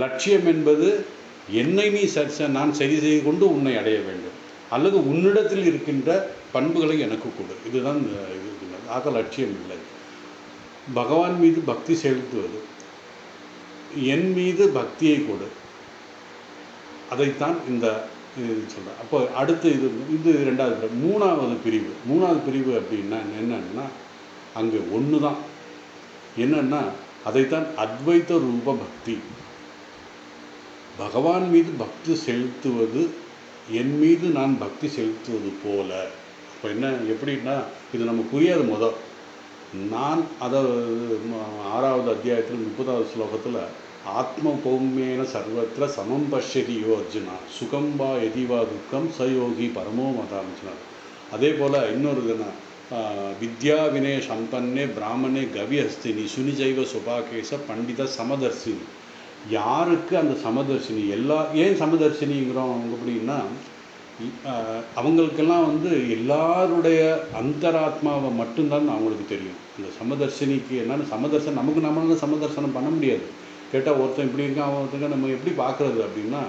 லட்சியம் என்பது என்னை நீ நான் சரி செய்து கொண்டு உன்னை அடைய வேண்டும், அல்லது உன்னிடத்தில் இருக்கின்ற பண்புகளை எனக்கு கொடு, இதுதான் இது. ஆக லட்சியம் இல்லை. பகவான் மீது பக்தி செலுத்துவது, என் மீது பக்தியை கொடு, அதைத்தான் இந்த சொல்கிறேன். அப்போ அடுத்து இது ரெண்டாவது. மூணாவது பிரிவு அப்படின்னா என்னன்னா, அங்கே ஒன்று தான். என்னன்னா, அதைத்தான் அத்வைத ரூப பக்தி. பகவான் மீது பக்தி செலுத்துவது என் மீது நான் பக்தி செலுத்துவது போல. இப்போ எப்படின்னா, இது நமக்கு புரியாது. நான் அதை 6வது அத்தியாயத்தில் 30வது ஸ்லோகத்தில், ஆத்ம கௌமியேன சர்வத்திர சமம் பஷ்யதியோ அர்ஜுனா சுகம்பா எதிவா துக்கம் சயோகி பரமோ மதாமிச்சினார். அதே போல் இன்னொரு வித்யா வினய சம்பன்னே பிராமணே கவி அஸ்தினி சுனிஜைவ சுபாகேச பண்டித சமதர்சினி. யாருக்கு அந்த சமதர்சினி, ஏன் சமதர்சினிங்கிறோம் அப்படின்னா, அவங்களுக்கெல்லாம் எல்லாருடைய அந்தராத்மாவை மட்டும்தான் அவங்களுக்கு தெரியும். இந்த சமதர்சினிக்கு என்னென்னு சமதர்சனம், நம்மளால சமதர்சனம் பண்ண முடியாது. கேட்டால் ஒருத்தன் இப்படி இருக்கான், ஒருத்தங்க நம்ம எப்படி பார்க்குறது அப்படின்னா,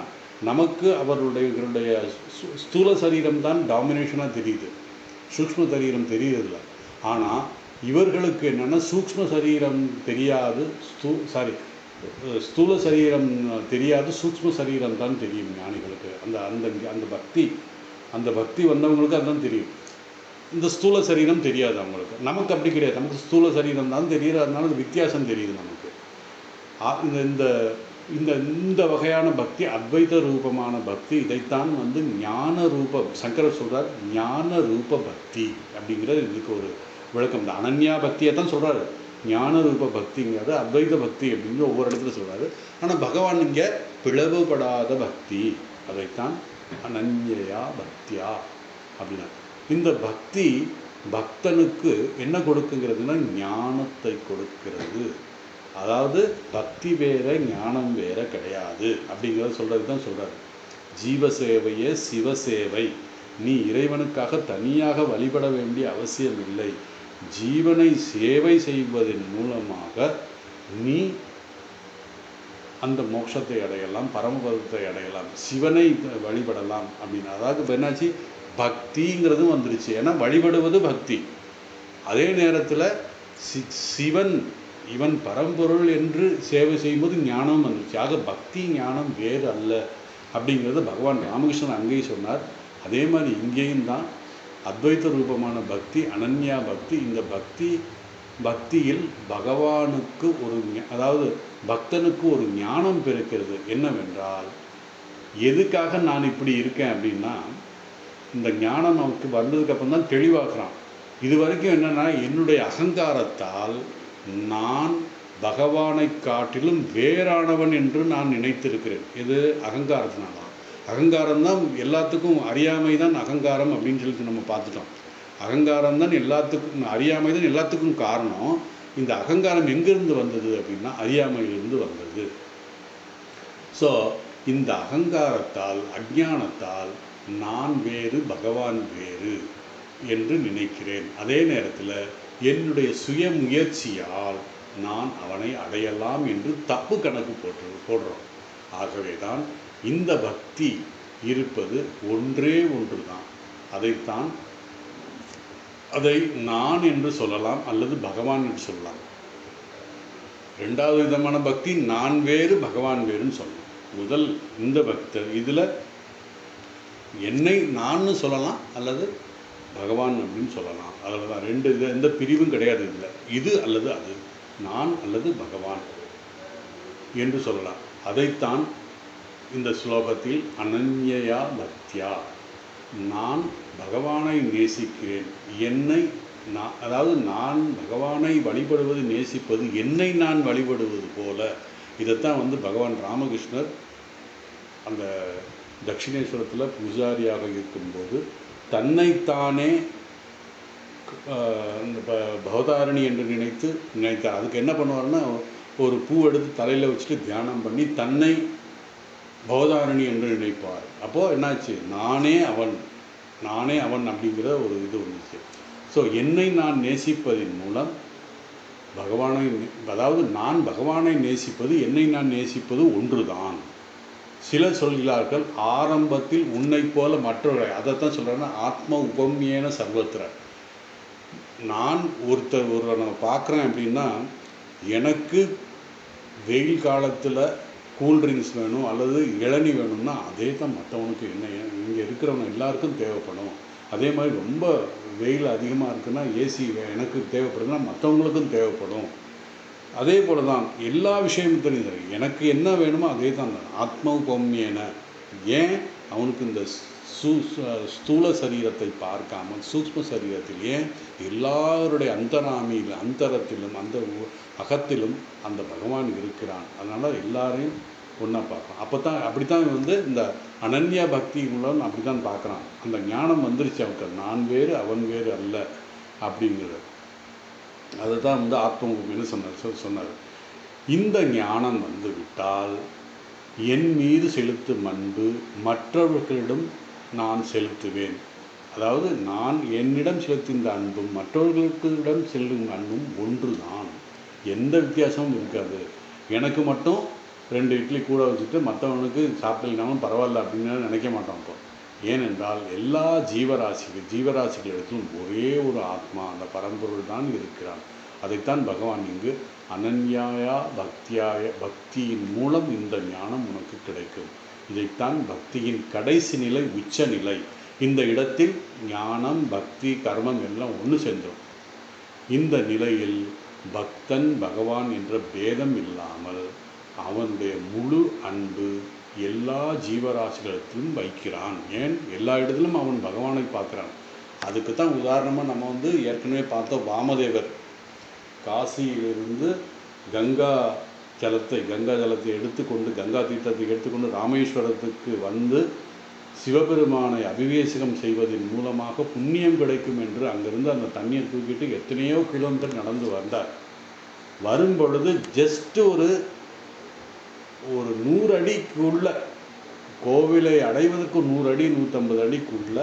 நமக்கு அவருடைய ஸ்தூல சரீரம் தான் டாமினேஷனாக தெரியுது, சூக்ஷ்ம சரீரம் தெரியுறதில்ல. ஆனால் இவர்களுக்கு என்னென்னா, சூக்ஷ்ம சரீரம் தெரியாது, ஸ்தூல சரீரம் தெரியாது, சூக்ஷ்ம சரீரம் தான் தெரியும் ஞானிகளுக்கு. அந்த பக்தி வந்தவங்களுக்கு அதுதான் தெரியும். இந்த ஸ்தூல சரீரம் தெரியாது அவங்களுக்கு. நமக்கு அப்படி கிடையாது, நமக்கு ஸ்தூல சரீரம் தான் தெரியுது, அதனால அது வித்தியாசம் தெரியுது நமக்கு. இந்த வகையான பக்தி அத்வைத ரூபமான பக்தி. இதைத்தான் ஞான ரூப, சங்கரர் சொல்கிறார், ஞான ரூப பக்தி அப்படிங்கிறது இதுக்கு ஒரு விளக்கம். இந்த அனன்யா பக்தியை தான் சொல்கிறாரு. ஞான ரூப பக்திங்கிறது அத்வைத பக்தி அப்படின்னு ஒவ்வொரு இடத்துல சொல்கிறாரு. ஆனால் பகவான் இங்கே பிளவுபடாத பக்தி, அதைத்தான் அனன்யா பக்தியா அப்படின்னா. இந்த பக்தி பக்தனுக்கு என்ன கொடுக்குங்கிறதுனா, ஞானத்தை கொடுக்கிறது. அதாவது பக்தி வேற ஞானம் வேற கிடையாது அப்படிங்கிறத சொல்கிறது தான் சொல்கிறார். ஜீவசேவையே சிவசேவை. நீ இறைவனுக்காக தனியாக வழிபட வேண்டிய அவசியம் இல்லை. ஜீவனை சேவை செய்வதன் மூலமாக நீ அந்த மோட்சத்தை அடையலாம், பரமபதத்தை அடையலாம், சிவனை வழிபடலாம் அப்படின்னு. அதாவது இப்போ என்னாச்சு, பக்திங்கிறதும் வந்துருச்சு. ஏன்னா வழிபடுவது பக்தி. அதே நேரத்தில் சிவன் இவன் பரம்பொருள் என்று சேவை செய்யும்போது ஞானம் வந்துச்சு. ஆக பக்தி ஞானம் வேறு அல்ல அப்படிங்கிறது பகவான் ராமகிருஷ்ணன் அங்கேயும் சொன்னார். அதே மாதிரி இங்கேயும் தான் அத்வைத ரூபமான பக்தி, அனன்யா பக்தி. இந்த பக்தியில் பகவானுக்கு அதாவது பக்தனுக்கு ஒரு ஞானம் பிறக்கிறது. என்னவென்றால், எதுக்காக நான் இப்படி இருக்கேன் அப்படின்னா, இந்த ஞானம் நமக்கு வந்ததுக்கப்புறம் தான் தெளிவாக்குறான். இது வரைக்கும் என்னென்னா, என்னுடைய அகங்காரத்தால் நான் பகவானை காட்டிலும் வேறானவன் என்று நான் நினைத்திருக்கிறேன். இது அகங்காரத்தினால. அகங்காரம்தான் எல்லாத்துக்கும், அறியாமை தான் அகங்காரம் அப்படின்னு சொல்லிட்டு நம்ம பார்த்துட்டோம். அகங்காரம் தான் எல்லாத்துக்கும், அறியாமை தான் எல்லாத்துக்கும் காரணம். இந்த அகங்காரம் எங்கிருந்து வந்தது அப்படின்னா அறியாமையிலிருந்து வந்தது. ஸோ இந்த அகங்காரத்தால், அஞ்ஞானத்தால் நான் வேறு, பகவான் வேறு என்று நினைக்கிறேன். அதே நேரத்தில் என்னுடைய சுய முயற்சியால் நான் அவனை அடையலாம் என்று தப்பு கணக்கு போடுறோம். ஆகவே தான் இந்த பக்தி இருப்பது ஒன்றே ஒன்று தான். அதை நான் என்று சொல்லலாம், அல்லது பகவான் என்று சொல்லலாம். ரெண்டாவது விதமான பக்தி நான் வேறு, பகவான் வேறுன்னு சொல்லலாம். முதல் இந்த பக்தர் இதில் என்னை நான் சொல்லலாம், அல்லது பகவான் அப்படின்னு சொல்லலாம். அதில் தான் எந்த பிரிவும் கிடையாது. இதில் இது அல்லது அது, நான் அல்லது பகவான் என்று சொல்லலாம். அதைத்தான் இந்த ஸ்லோகத்தில் அனன்யா பக்தியா, நான் பகவானை நேசிக்கிறேன், அதாவது நான் பகவானை வழிபடுவது, நேசிப்பது என்னை நான் வழிபடுவது போல. இதைத்தான் பகவான் ராமகிருஷ்ணர் அந்த தட்சிணேஸ்வரத்தில் பூஜாரியாக இருக்கும்போது தன்னைத்தானே பவதாரணி என்று நினைத்தார். அதுக்கு என்ன பண்ணுவார்னா, ஒரு பூ எடுத்து தலையில் வச்சுட்டு தியானம் பண்ணி தன்னை பவதாரணி என்று நினைப்பார். அப்போது என்னாச்சு, நானே அவன் அப்படிங்கிற ஒரு இது வந்துச்சு. ஸோ என்னை நான் நேசிப்பதின் மூலம் நான் பகவானை நேசிப்பது, என்னை நான் நேசிப்பது ஒன்றுதான். சிலர் சொல்கிறார்கள், ஆரம்பத்தில் உன்னை போல மற்றவரை, அதைத்தான் சொல்கிறேன்னா ஆத்ம உபம்யேன சர்வத்திர. நான் ஒருவரை நம்ம பார்க்குறேன் அப்படின்னா, எனக்கு வெயில் காலத்தில் கூல்ட்ரிங்க்ஸ் வேணும் அல்லது இளநீ வேணும்னா அதே தான் மற்றவனுக்கு இங்கே இருக்கிறவங்க எல்லாருக்கும் தேவைப்படும். அதே மாதிரி ரொம்ப வெயில் அதிகமாக இருக்குன்னா ஏசி எனக்கு தேவைப்படுதுன்னா மற்றவங்களுக்கும் தேவைப்படும். அதே போல் தான் எல்லா விஷயமும் தெரியுது. எனக்கு என்ன வேணுமோ அதே தான் ஆத்ம உபம்யேன. ஏன் அவனுக்கு இந்த ஸ்தூல சரீரத்தை பார்க்காமல் சூக்ஷ்ம சரீரத்தில், ஏன் எல்லாருடைய அந்தரத்திலும் அந்த அகத்திலும் அந்த பகவான் இருக்கிறான். அதனால் எல்லாரையும் ஒன்றா பார்க்கலாம். அப்படித்தான் இந்த அனன்யா பக்தி மூலம் அப்படி தான் பார்க்குறான். அந்த ஞானம் வந்துருச்சு அவனுக்கு, நான் வேறு அவன் வேறு அல்ல அப்படிங்கிறது. அதை தான் ஆத்ம சொன்னார். இந்த ஞானம் விட்டால் என் மீது செலுத்தும் அன்பு மற்றவர்களிடம் நான் செலுத்துவேன். அதாவது நான் என்னிடம் செலுத்துகின்ற அன்பும் மற்றவர்களிடம் செல்லும் அன்பும் ஒன்று தான். எந்த வித்தியாசமும் இருக்காது. எனக்கு மட்டும் 2 இட்லி கூட வச்சுட்டு மற்றவனுக்கு சாப்பிடலினாலும் பரவாயில்ல அப்படின்னு நினைக்க மாட்டோம். இப்போ ஏனென்றால் எல்லா ஜீவராசிகளிடத்திலும் ஒரே ஒரு ஆத்மா, அந்த பரம்பொருள் தான் இருக்கிறான். அதைத்தான் பகவான் இங்கு அனன்யாயா பக்தியின் மூலம் இந்த ஞானம் உனக்கு கிடைக்கும். இதைத்தான் பக்தியின் கடைசி நிலை, உச்ச நிலை. இந்த இடத்தில் ஞானம், பக்தி, கர்மம் எல்லாம் ஒன்று சேர்ந்துடும். இந்த நிலையில் பக்தன் பகவான் என்ற பேதம் இல்லாமல் அவனுடைய முழு அன்பு எல்லா ஜீவராசிகளிடத்திலும் வைக்கிறான். ஏன் எல்லா இடத்திலும் அவன் பகவானை பார்க்குறான். அதுக்கு தான் உதாரணமாக நம்ம ஏற்கனவே பார்த்தோம். வாமதேவர் காசியிலிருந்து கங்கா ஜலத்தை எடுத்துக்கொண்டு, கங்கா தீர்த்தத்தை எடுத்துக்கொண்டு ராமேஸ்வரத்துக்கு சிவபெருமானை அபிவேசகம் செய்வதன் மூலமாக புண்ணியம் கிடைக்கும் என்று அங்கிருந்து அந்த தண்ணீரை தூக்கிட்டு எத்தனையோ கிலோமீட்டர் நடந்து வந்தார். வரும்பொழுது ஜஸ்ட் ஒரு 100 அடிக்குள்ள, கோவிலை அடைவதற்கு 100 அடி 150 அடிக்குள்ள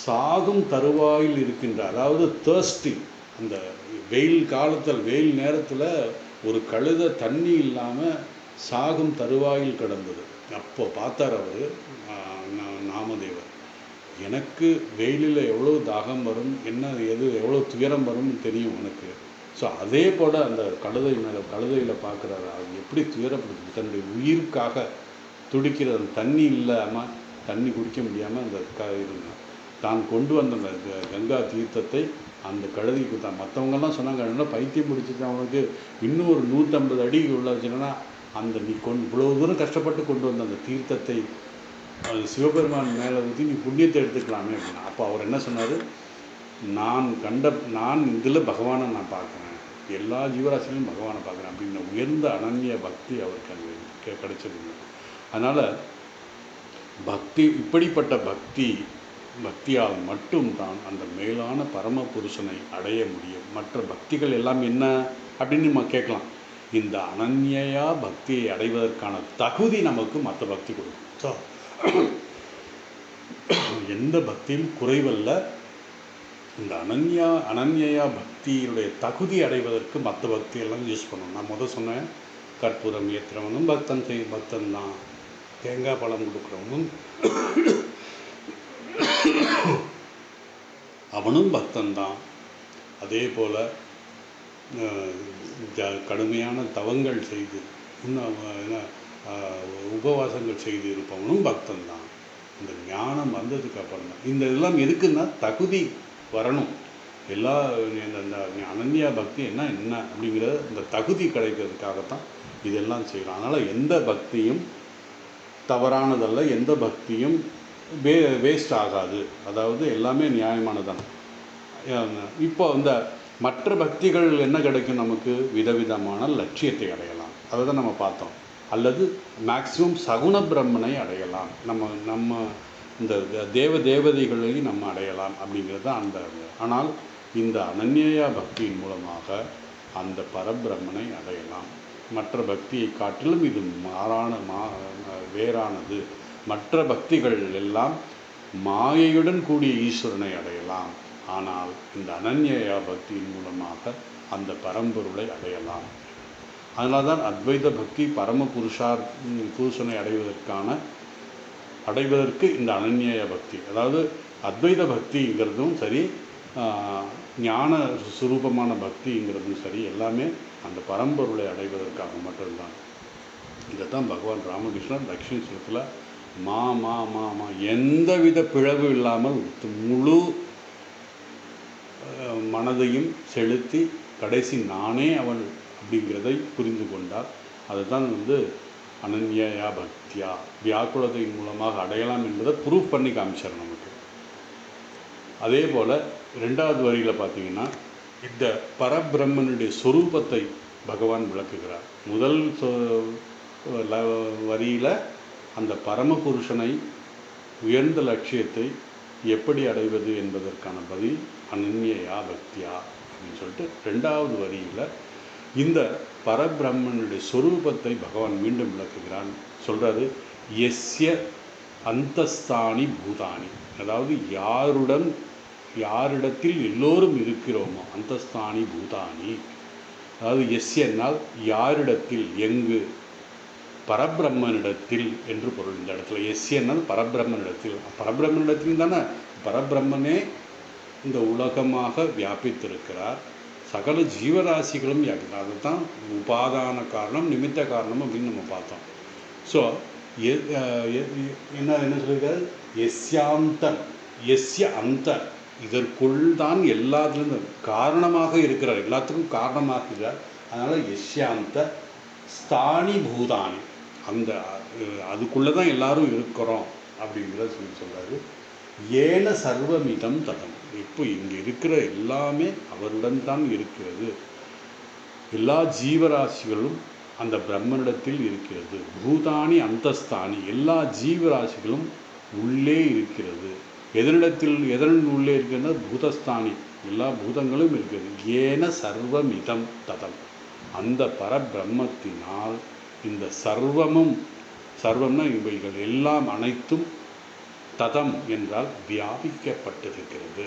சாகும் தருவாயில் இருக்கின்ற, அதாவது தேர்ஸ்டிங், அந்த வெயில் காலத்தில் வெயில் நேரத்தில் ஒரு கழுதை தண்ணி இல்லாமல் சாகும் தருவாயில் கிடந்தது. அப்போ பார்த்தார் அவர் நாமதேவர். எனக்கு வெயிலில் எவ்வளோ தாகம் வரும், என்ன எவ்வளோ துயரம் வரும்னு தெரியும் எனக்கு. ஸோ அதே போல் அந்த கழுதையில் பார்க்குறாரு, அது எப்படி துயரப்படுது, தன்னுடைய உயிருக்காக துடிக்கிற அந்த தண்ணி இல்லாமல், தண்ணி குடிக்க முடியாமல் அந்த தான் கொண்டு வந்த அந்த கங்கா தீர்த்தத்தை அந்த கழுதைக்கு தான். மற்றவங்கெல்லாம் சொன்னாங்க, என்ன பைத்தியம் பிடிச்சிட்டு அவனுக்கு இன்னும் ஒரு 150 அடி உள்ளதுன்னா, அந்த நீ இவ்வளோ தூரம் கஷ்டப்பட்டு கொண்டு வந்த அந்த தீர்த்தத்தை அது சிவபெருமான் மேலே ஊற்றி நீ புண்ணியத்தை எடுத்துக்கலாமே அப்படின்னா. அப்போ அவர் என்ன சொன்னார், நான் இதில் பகவானை நான் பார்க்குறேன், எல்லா ஜீவராசிலையும் பகவானை பார்க்குறேன் அப்படின்ற உயர்ந்த அனன்ய பக்தி அவருக்கு அங்கே கிடைச்சதுங்க. அதனால் பக்தி, இப்படிப்பட்ட பக்தியால் மட்டும்தான் அந்த மேலான பரம புருஷனை அடைய முடியும். மற்ற பக்திகள் எல்லாம் என்ன அப்படின்னு நம்ம கேட்கலாம். இந்த அனன்யா பக்தியை அடைவதற்கான தகுதி நமக்கு மற்ற பக்தி கொடுக்கும். ஸோ எந்த பக்தியும் குறைவல்ல. இந்த அனன்யா பக்தியுடைய தகுதி அடைவதற்கு மற்ற பக்தியெல்லாம் யூஸ் பண்ணணும். நான் முதல் சொன்னேன், கற்பூரம் ஏற்றுறவனும் பக்தன் தான், தேங்காய் பழம் கொடுக்குறவனும் அவனும் பக்தன்தான். அதே போல் கடுமையான தவங்கள் செய்து உபவாசங்கள் செய்து இருப்பவனும் பக்தன்தான். இந்த ஞானம் வந்ததுக்கு அப்புறம் தான் இந்த இதெல்லாம் எதுக்குன்னா தகுதி வரணும். எல்லா இந்த அனன்யா பக்தி என்ன அப்படிங்கிற இந்த தகுதி கிடைக்கிறதுக்காகத்தான் இதெல்லாம் செய்யலாம். அதனால் எந்த பக்தியும் தவறானதல்ல, எந்த பக்தியும் வேஸ்ட் ஆகாது. அதாவது எல்லாமே நியாயமானதான். இப்போ இந்த மற்ற பக்திகள் என்ன கிடைக்கும் நமக்கு, விதவிதமான லட்சியத்தை அடையலாம், அதை தான் நம்ம பார்த்தோம். அல்லது மேக்சிமம் சகுண பிரம்மனை அடையலாம், நம்ம இந்த தேவதைகளையும் நம்ம அடையலாம் அப்படிங்கிறது தான் அந்த. ஆனால் இந்த அனன்யா பக்தியின் மூலமாக அந்த பரபிரம்மனை அடையலாம். மற்ற பக்தியை காட்டிலும் இது வேறானது. மற்ற பக்திகள் எல்லாம் மாயையுடன் கூடிய ஈஸ்வரனை அடையலாம். ஆனால் இந்த அனன்யா பக்தியின் மூலமாக அந்த பரம்பொருளை அடையலாம். அதனால தான் அத்வைத பக்தி பரம புருஷனை அடைவதற்கு இந்த அனன்ய பக்தி, அதாவது அத்வைத பக்திங்கிறதும் சரி, ஞான சுரூபமான பக்திங்கிறதும் சரி, எல்லாமே அந்த பரம்பொருளை அடைவதற்காக மட்டும்தான். இதைத்தான் பகவான் ராமகிருஷ்ணன் தக்ஷிண சுரத்தில் மா எந்தவித பிளவு இல்லாமல் முழு மனதையும் செலுத்தி கடைசி நானே அவன் அப்படிங்கிறதை புரிந்து கொண்டார். அதுதான் அனன்யா பக்தியா வியாக்குலத்தின் மூலமாக அடையலாம் என்பதை ப்ரூவ் பண்ணி காமிச்சார் நமக்கு. அதே போல் 2வது வரியில் பார்த்தீங்கன்னா இந்த பரபிரம்மனுடைய சொரூபத்தை பகவான் விளக்குகிறார். முதல் வரியில் அந்த பரமபுருஷனை உயர்ந்த லட்சியத்தை எப்படி அடைவது என்பதற்கான பதில் அனன்யா பக்தியா அப்படின்னு சொல்லிட்டு, 2வது வரியில் இந்த பரபிரம்மனுடைய சொரூபத்தை பகவான் மீண்டும் விளக்குகிறான். சொல்கிறாரு, எஸ்ய அந்தஸ்தானி பூதானி, அதாவது யாரிடத்தில் எல்லோரும் இருக்கிறோமோ, அந்தஸ்தானி பூதானி, அதாவது எஸ்யனால் யாரிடத்தில், எங்கு, பரபிரம்மனிடத்தில் என்று பொருள். இந்த இடத்துல எஸ்யனால் பரபிரம்மனிடத்தில் தானே பரபிரம்மனே இந்த உலகமாக வியாபித்திருக்கிறார். சகல ஜீவராசிகளும் வியாபிக்கிறார். அதுதான் உபாதான காரணம், நிமித்த காரணம் அப்படின்னு நம்ம பார்த்தோம். ஸோ என்ன சொல்லியிருக்காரு, எஸ்ய அந்த, இதற்குள் தான் எல்லாத்துலேயும் காரணமாக இருக்கிறார், எல்லாத்துக்கும் காரணமாக இருக்கிறார். அதனால் எஸ்யாந்த ஸ்தானி பூதானி, அந்த அதுக்குள்ளே தான் எல்லாரும் இருக்கிறோம் அப்படிங்கிறத சொல்கிறாரு. ஏன சர்வமிதம் ததம், இப்போ இங்கே இருக்கிற எல்லாமே அவருடன் தான் இருக்கிறது. எல்லா ஜீவராசிகளும் அந்த பிரம்மனிடத்தில் இருக்கிறது. பூதானி அந்தஸ்தானி, எல்லா ஜீவராசிகளும் உள்ளே இருக்கிறது. எதன் உள்ளே இருக்கிறது, பூதஸ்தானி, எல்லா பூதங்களும் இருக்கிறது. ஏன சர்வமிதம் ததம், அந்த பரபிரம்மத்தினால் இந்த சர்வம்னா இவைகள் எல்லாம் அனைத்தும் ததம் என்றால் வியாபிக்கப்பட்டிருக்கிறது.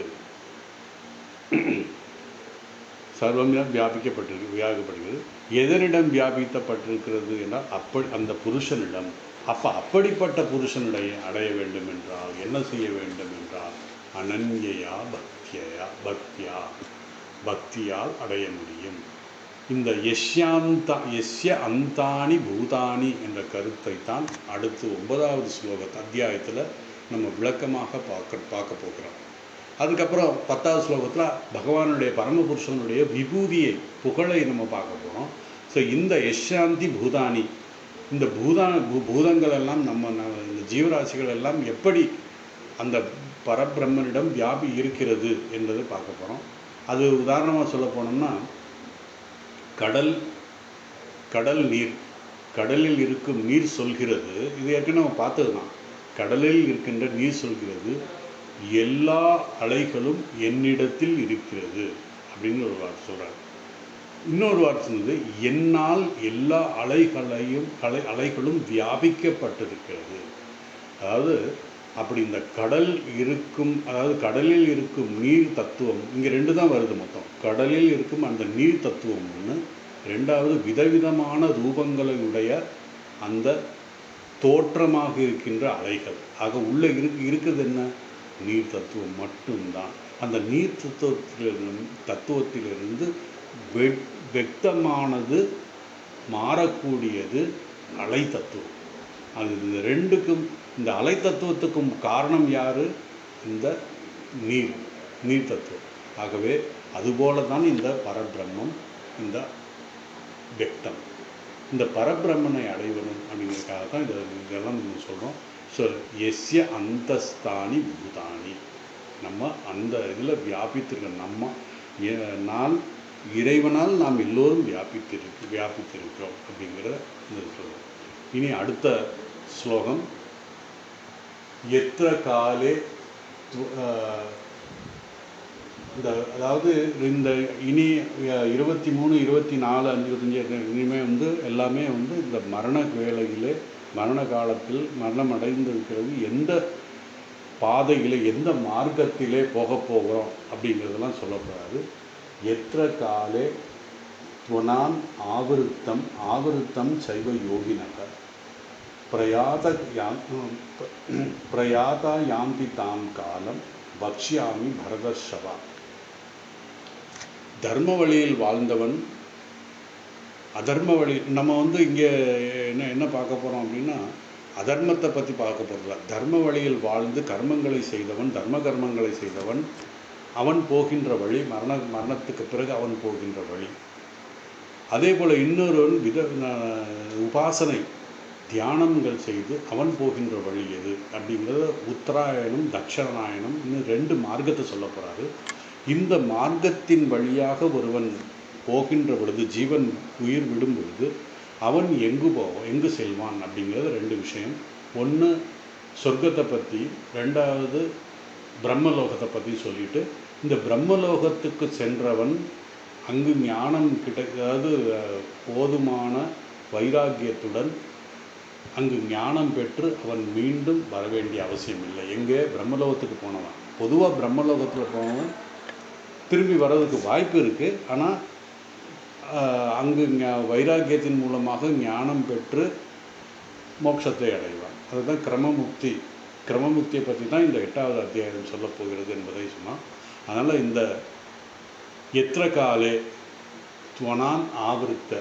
சர்வம் வியாபிக்கப்படுகிறது. எதனிடம் வியாபிக்கப்பட்டிருக்கிறது என்றால் அந்த புருஷனிடம். அப்படிப்பட்ட புருஷனுடைய அடைய வேண்டும் என்றால் என்ன செய்ய வேண்டும் என்றால் அனன்யா பக்தியால் அடைய முடியும். இந்த எஸ்ய அந்தானி பூதானி என்ற கருத்தை தான் அடுத்து 9வது அத்தியாயத்தில் நம்ம விளக்கமாக பார்க்க போகிறோம். அதுக்கப்புறம் 10வது ஸ்லோகத்தில் பகவானுடைய பரமபுருஷனுடைய விபூதியை புகழை நம்ம பார்க்க போகிறோம். ஸோ இந்த யஷாந்தி பூதானி, இந்த பூதங்கள் எல்லாம் இந்த ஜீவராசிகள் எல்லாம் எப்படி அந்த பரபிரம்மனிடம் வியாபி இருக்கிறது என்பதை பார்க்க போகிறோம். அது உதாரணமாக சொல்ல போனோம்னா கடல் நீர், கடலில் இருக்கும் நீர் சொல்கிறது, இது ஏற்கனவே நம்ம பார்த்தது தான். கடலில் இருக்கின்ற நீர் சொல்கிறது எல்லா அலைகளும் என்னிடத்தில் இருக்கிறது அப்படின்னு ஒரு வார்த்தை சொல்கிறார். இன்னொரு வார்த்தை சொன்னது என்னால் எல்லா அலைகளும் வியாபிக்கப்பட்டிருக்கிறது. அதாவது அப்படி இந்த கடலில் இருக்கும் நீர் தத்துவம், இங்கே 2 தான் வருது மொத்தம். கடலில் இருக்கும் அந்த நீர் தத்துவம் ஒன்று, 2வது விதவிதமான ரூபங்களுடைய அந்த தோற்றமாக இருக்கின்ற அலைகள். ஆக உள்ளே இருக்கிறது என்ன? நீர் தத்துவம் மட்டும்தான். அந்த நீர் தத்துவத்திலிருந்து வெக்தமானது மாறக்கூடியது அலை தத்துவம். அது இந்த 2க்கும், இந்த அலை தத்துவத்துக்கும் காரணம் யார்? இந்த நீர் தத்துவம். ஆகவே அதுபோல தான் இந்த பரபிரம்மம், இந்த வெக்தம். இந்த பரபிரம்மனை அடைவனும் அப்படிங்கிறதுக்காக தான் இதெல்லாம் நம்ம சொல்கிறோம். ஸோ எஸ்ய அந்தஸ்தானி பூதானி, நம்ம அந்த இதில் வியாபித்திருக்கோம். நான் இறைவனால் நாம் எல்லோரும் வியாபித்திருக்கிறோம் அப்படிங்கிறத சொல்கிறோம். இனி அடுத்த ஸ்லோகம் எத்திர காலே அதாவது இந்த இனி 23, 24, 25 இனிமேல் எல்லாமே இந்த மரண வேளையிலே, மரண காலத்தில் மரணம் அடைந்திருக்கிறது எந்த பாதையிலே, எந்த மார்க்கத்திலே போகிறோம் அப்படிங்கிறதெல்லாம் சொல்லப்படாது. எத்திர காலே துவனான் ஆவருத்தம் சைவ யோகினக பிரயாதா யாந்தி தாம் காலம் பக்ஷ்யாமி பரதர்ஷவா. தர்ம வழியில் வாழ்ந்தவன் அதர்ம வழி, நம்ம இங்கே என்ன பார்க்க போகிறோம் அப்படின்னா அதர்மத்தை பற்றி பார்க்க போகிறதில்ல. தர்ம வழியில் வாழ்ந்து கர்மங்களை செய்தவன், தர்ம கர்மங்களை செய்தவன், அவன் போகின்ற வழி மரணத்துக்கு பிறகு அவன் போகின்ற வழி. அதே போல் இன்னொருவன் உபாசனை தியானங்கள் செய்து அவன் போகின்ற வழி எது அப்படிங்கிறத உத்தராயணம் தட்சணாயணம் இன்னும் 2 மார்க்கத்தை சொல்ல போகிறாரு. இந்த மார்க்கத்தின் வழியாக ஒருவன் போகின்ற பொழுது, ஜீவன் உயிர் விடும் பொழுது அவன் எங்கு செல்வான் அப்படிங்கிறது 2 விஷயம். ஒன்று சொர்க்கத்தை பற்றி, 2வது பிரம்மலோகத்தை பற்றி சொல்லிட்டு, இந்த பிரம்மலோகத்துக்கு சென்றவன் அங்கு ஞானம் அதாவது போதுமான வைராக்கியத்துடன் அங்கு ஞானம் பெற்று அவன் மீண்டும் வர வேண்டிய அவசியம் இல்லை. எங்கே? பிரம்மலோகத்துக்கு போனவன். பொதுவாக பிரம்மலோகத்தில் போனவன் திரும்பி வர்றதுக்கு வாய்ப்பு இருக்குது. ஆனால் அங்கு வைராக்கியத்தின் மூலமாக ஞானம் பெற்று மோட்சத்தை அடைவான். அதுதான் கிரமமுக்தியை பற்றி தான் இந்த 8வது அத்தியாயம் சொல்லப் போகிறது என்பதை சொன்னான். அதனால் இந்த எத்திர காலே துவனான் ஆவருத்த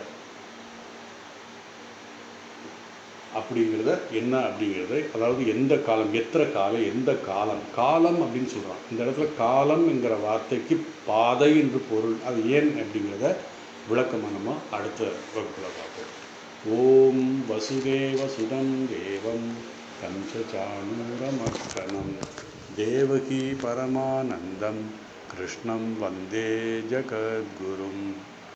அப்படிங்கிறத என்ன அப்படிங்கிறத, அதாவது எந்த காலம், எத்திர காலை, எந்த காலம் அப்படின்னு சொல்கிறான். இந்த இடத்துல காலம் என்கிற வார்த்தைக்கு பாதை என்று பொருள். அது ஏன் அப்படிங்கிறத விளக்கமாக நம்ம அடுத்த வகுப்பில் பார்ப்போம். ஓம் வசுதேவ சுதம் தேவம் கம்சசாணூரமர்த்தனம் தேவகி பரமானந்தம் கிருஷ்ணம் வந்தே ஜகத்குரும்.